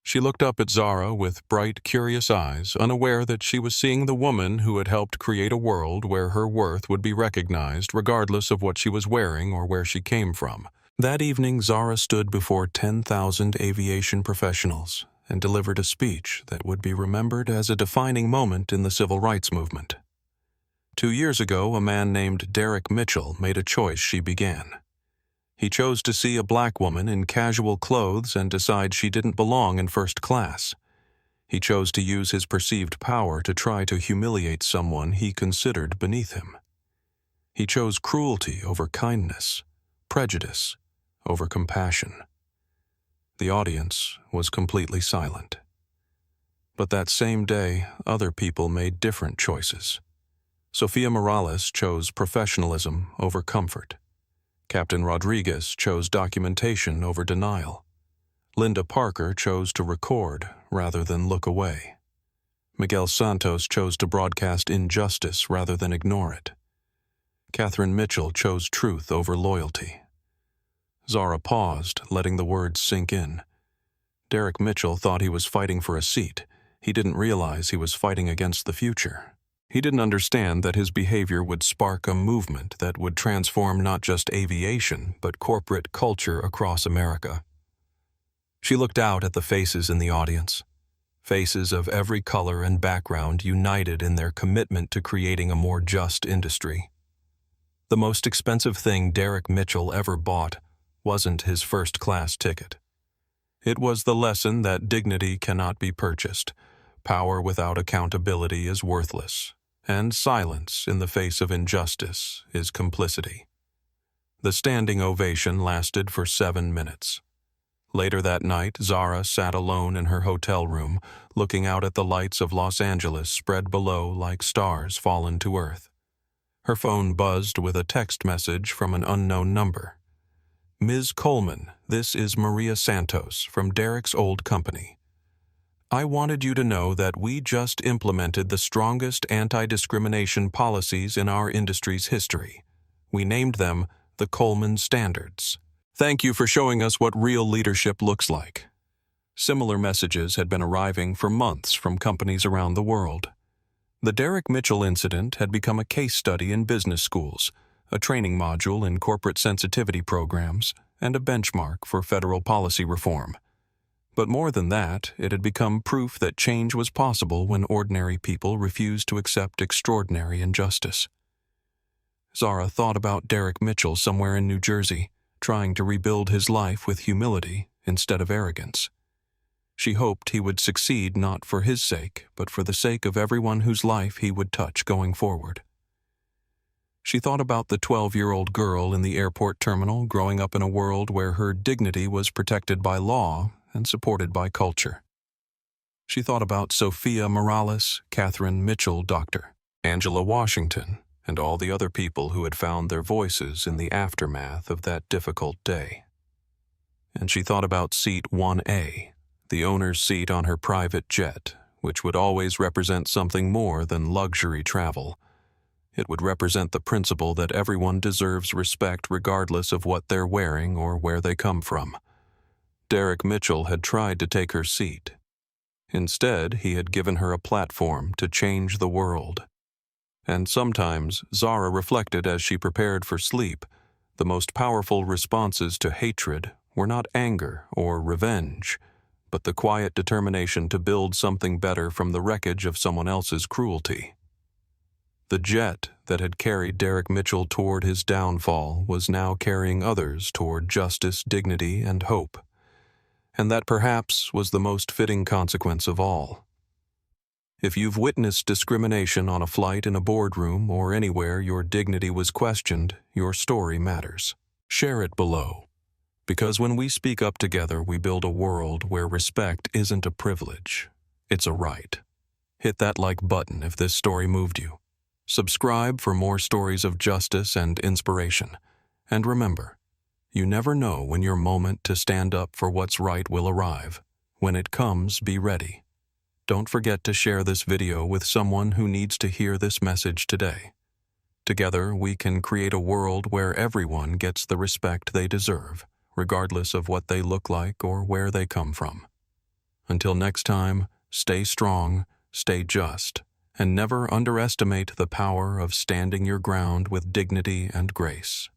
Speaker 1: She looked up at Zara with bright, curious eyes, unaware that she was seeing the woman who had helped create a world where her worth would be recognized regardless of what she was wearing or where she came from. That evening, Zara stood before 10,000 aviation professionals and delivered a speech that would be remembered as a defining moment in the civil rights movement. 2 years ago, a man named Derek Mitchell made a choice she began. He chose to see a black woman in casual clothes and decide she didn't belong in first class. He chose to use his perceived power to try to humiliate someone he considered beneath him. He chose cruelty over kindness, prejudice over compassion. The audience was completely silent. But that same day, other people made different choices. Sofia Morales chose professionalism over comfort. Captain Rodriguez chose documentation over denial. Linda Parker chose to record rather than look away. Miguel Santos chose to broadcast injustice rather than ignore it. Catherine Mitchell chose truth over loyalty. Zara paused, letting the words sink in. Derek Mitchell thought he was fighting for a seat. He didn't realize he was fighting against the future. He didn't understand that his behavior would spark a movement that would transform not just aviation, but corporate culture across America. She looked out at the faces in the audience. Faces of every color and background united in their commitment to creating a more just industry. The most expensive thing Derek Mitchell ever bought wasn't his first-class ticket. It was the lesson that dignity cannot be purchased, power without accountability is worthless, and silence in the face of injustice is complicity. The standing ovation lasted for 7 minutes. Later that night, Zara sat alone in her hotel room, looking out at the lights of Los Angeles spread below like stars fallen to earth. Her phone buzzed with a text message from an unknown number. "Ms. Coleman, this is Maria Santos from Derek's old company. I wanted you to know that we just implemented the strongest anti-discrimination policies in our industry's history. We named them the Coleman Standards. Thank you for showing us what real leadership looks like." Similar messages had been arriving for months from companies around the world. The Derek Mitchell incident had become a case study in business schools, a training module in corporate sensitivity programs, and a benchmark for federal policy reform. But more than that, it had become proof that change was possible when ordinary people refused to accept extraordinary injustice. Zara thought about Derek Mitchell somewhere in New Jersey, trying to rebuild his life with humility instead of arrogance. She hoped he would succeed not for his sake, but for the sake of everyone whose life he would touch going forward. She thought about the 12-year-old girl in the airport terminal growing up in a world where her dignity was protected by law and supported by culture. She thought about Sofia Morales, Catherine Mitchell, Dr. Angela Washington, and all the other people who had found their voices in the aftermath of that difficult day. And she thought about Seat 1A, the owner's seat on her private jet, which would always represent something more than luxury travel. It would represent the principle that everyone deserves respect regardless of what they're wearing or where they come from. Derek Mitchell had tried to take her seat. Instead, he had given her a platform to change the world. And sometimes, Zara reflected as she prepared for sleep, the most powerful responses to hatred were not anger or revenge, but the quiet determination to build something better from the wreckage of someone else's cruelty. The jet that had carried Derek Mitchell toward his downfall was now carrying others toward justice, dignity, and hope. And that perhaps was the most fitting consequence of all. If you've witnessed discrimination on a flight, in a boardroom, or anywhere your dignity was questioned, your story matters. Share it below. Because when we speak up together, we build a world where respect isn't a privilege, it's a right. Hit that like button if this story moved you. Subscribe for more stories of justice and inspiration. And remember, you never know when your moment to stand up for what's right will arrive. When it comes, be ready. Don't forget to share this video with someone who needs to hear this message today. Together, we can create a world where everyone gets the respect they deserve, regardless of what they look like or where they come from. Until next time, stay strong, stay just, and never underestimate the power of standing your ground with dignity and grace.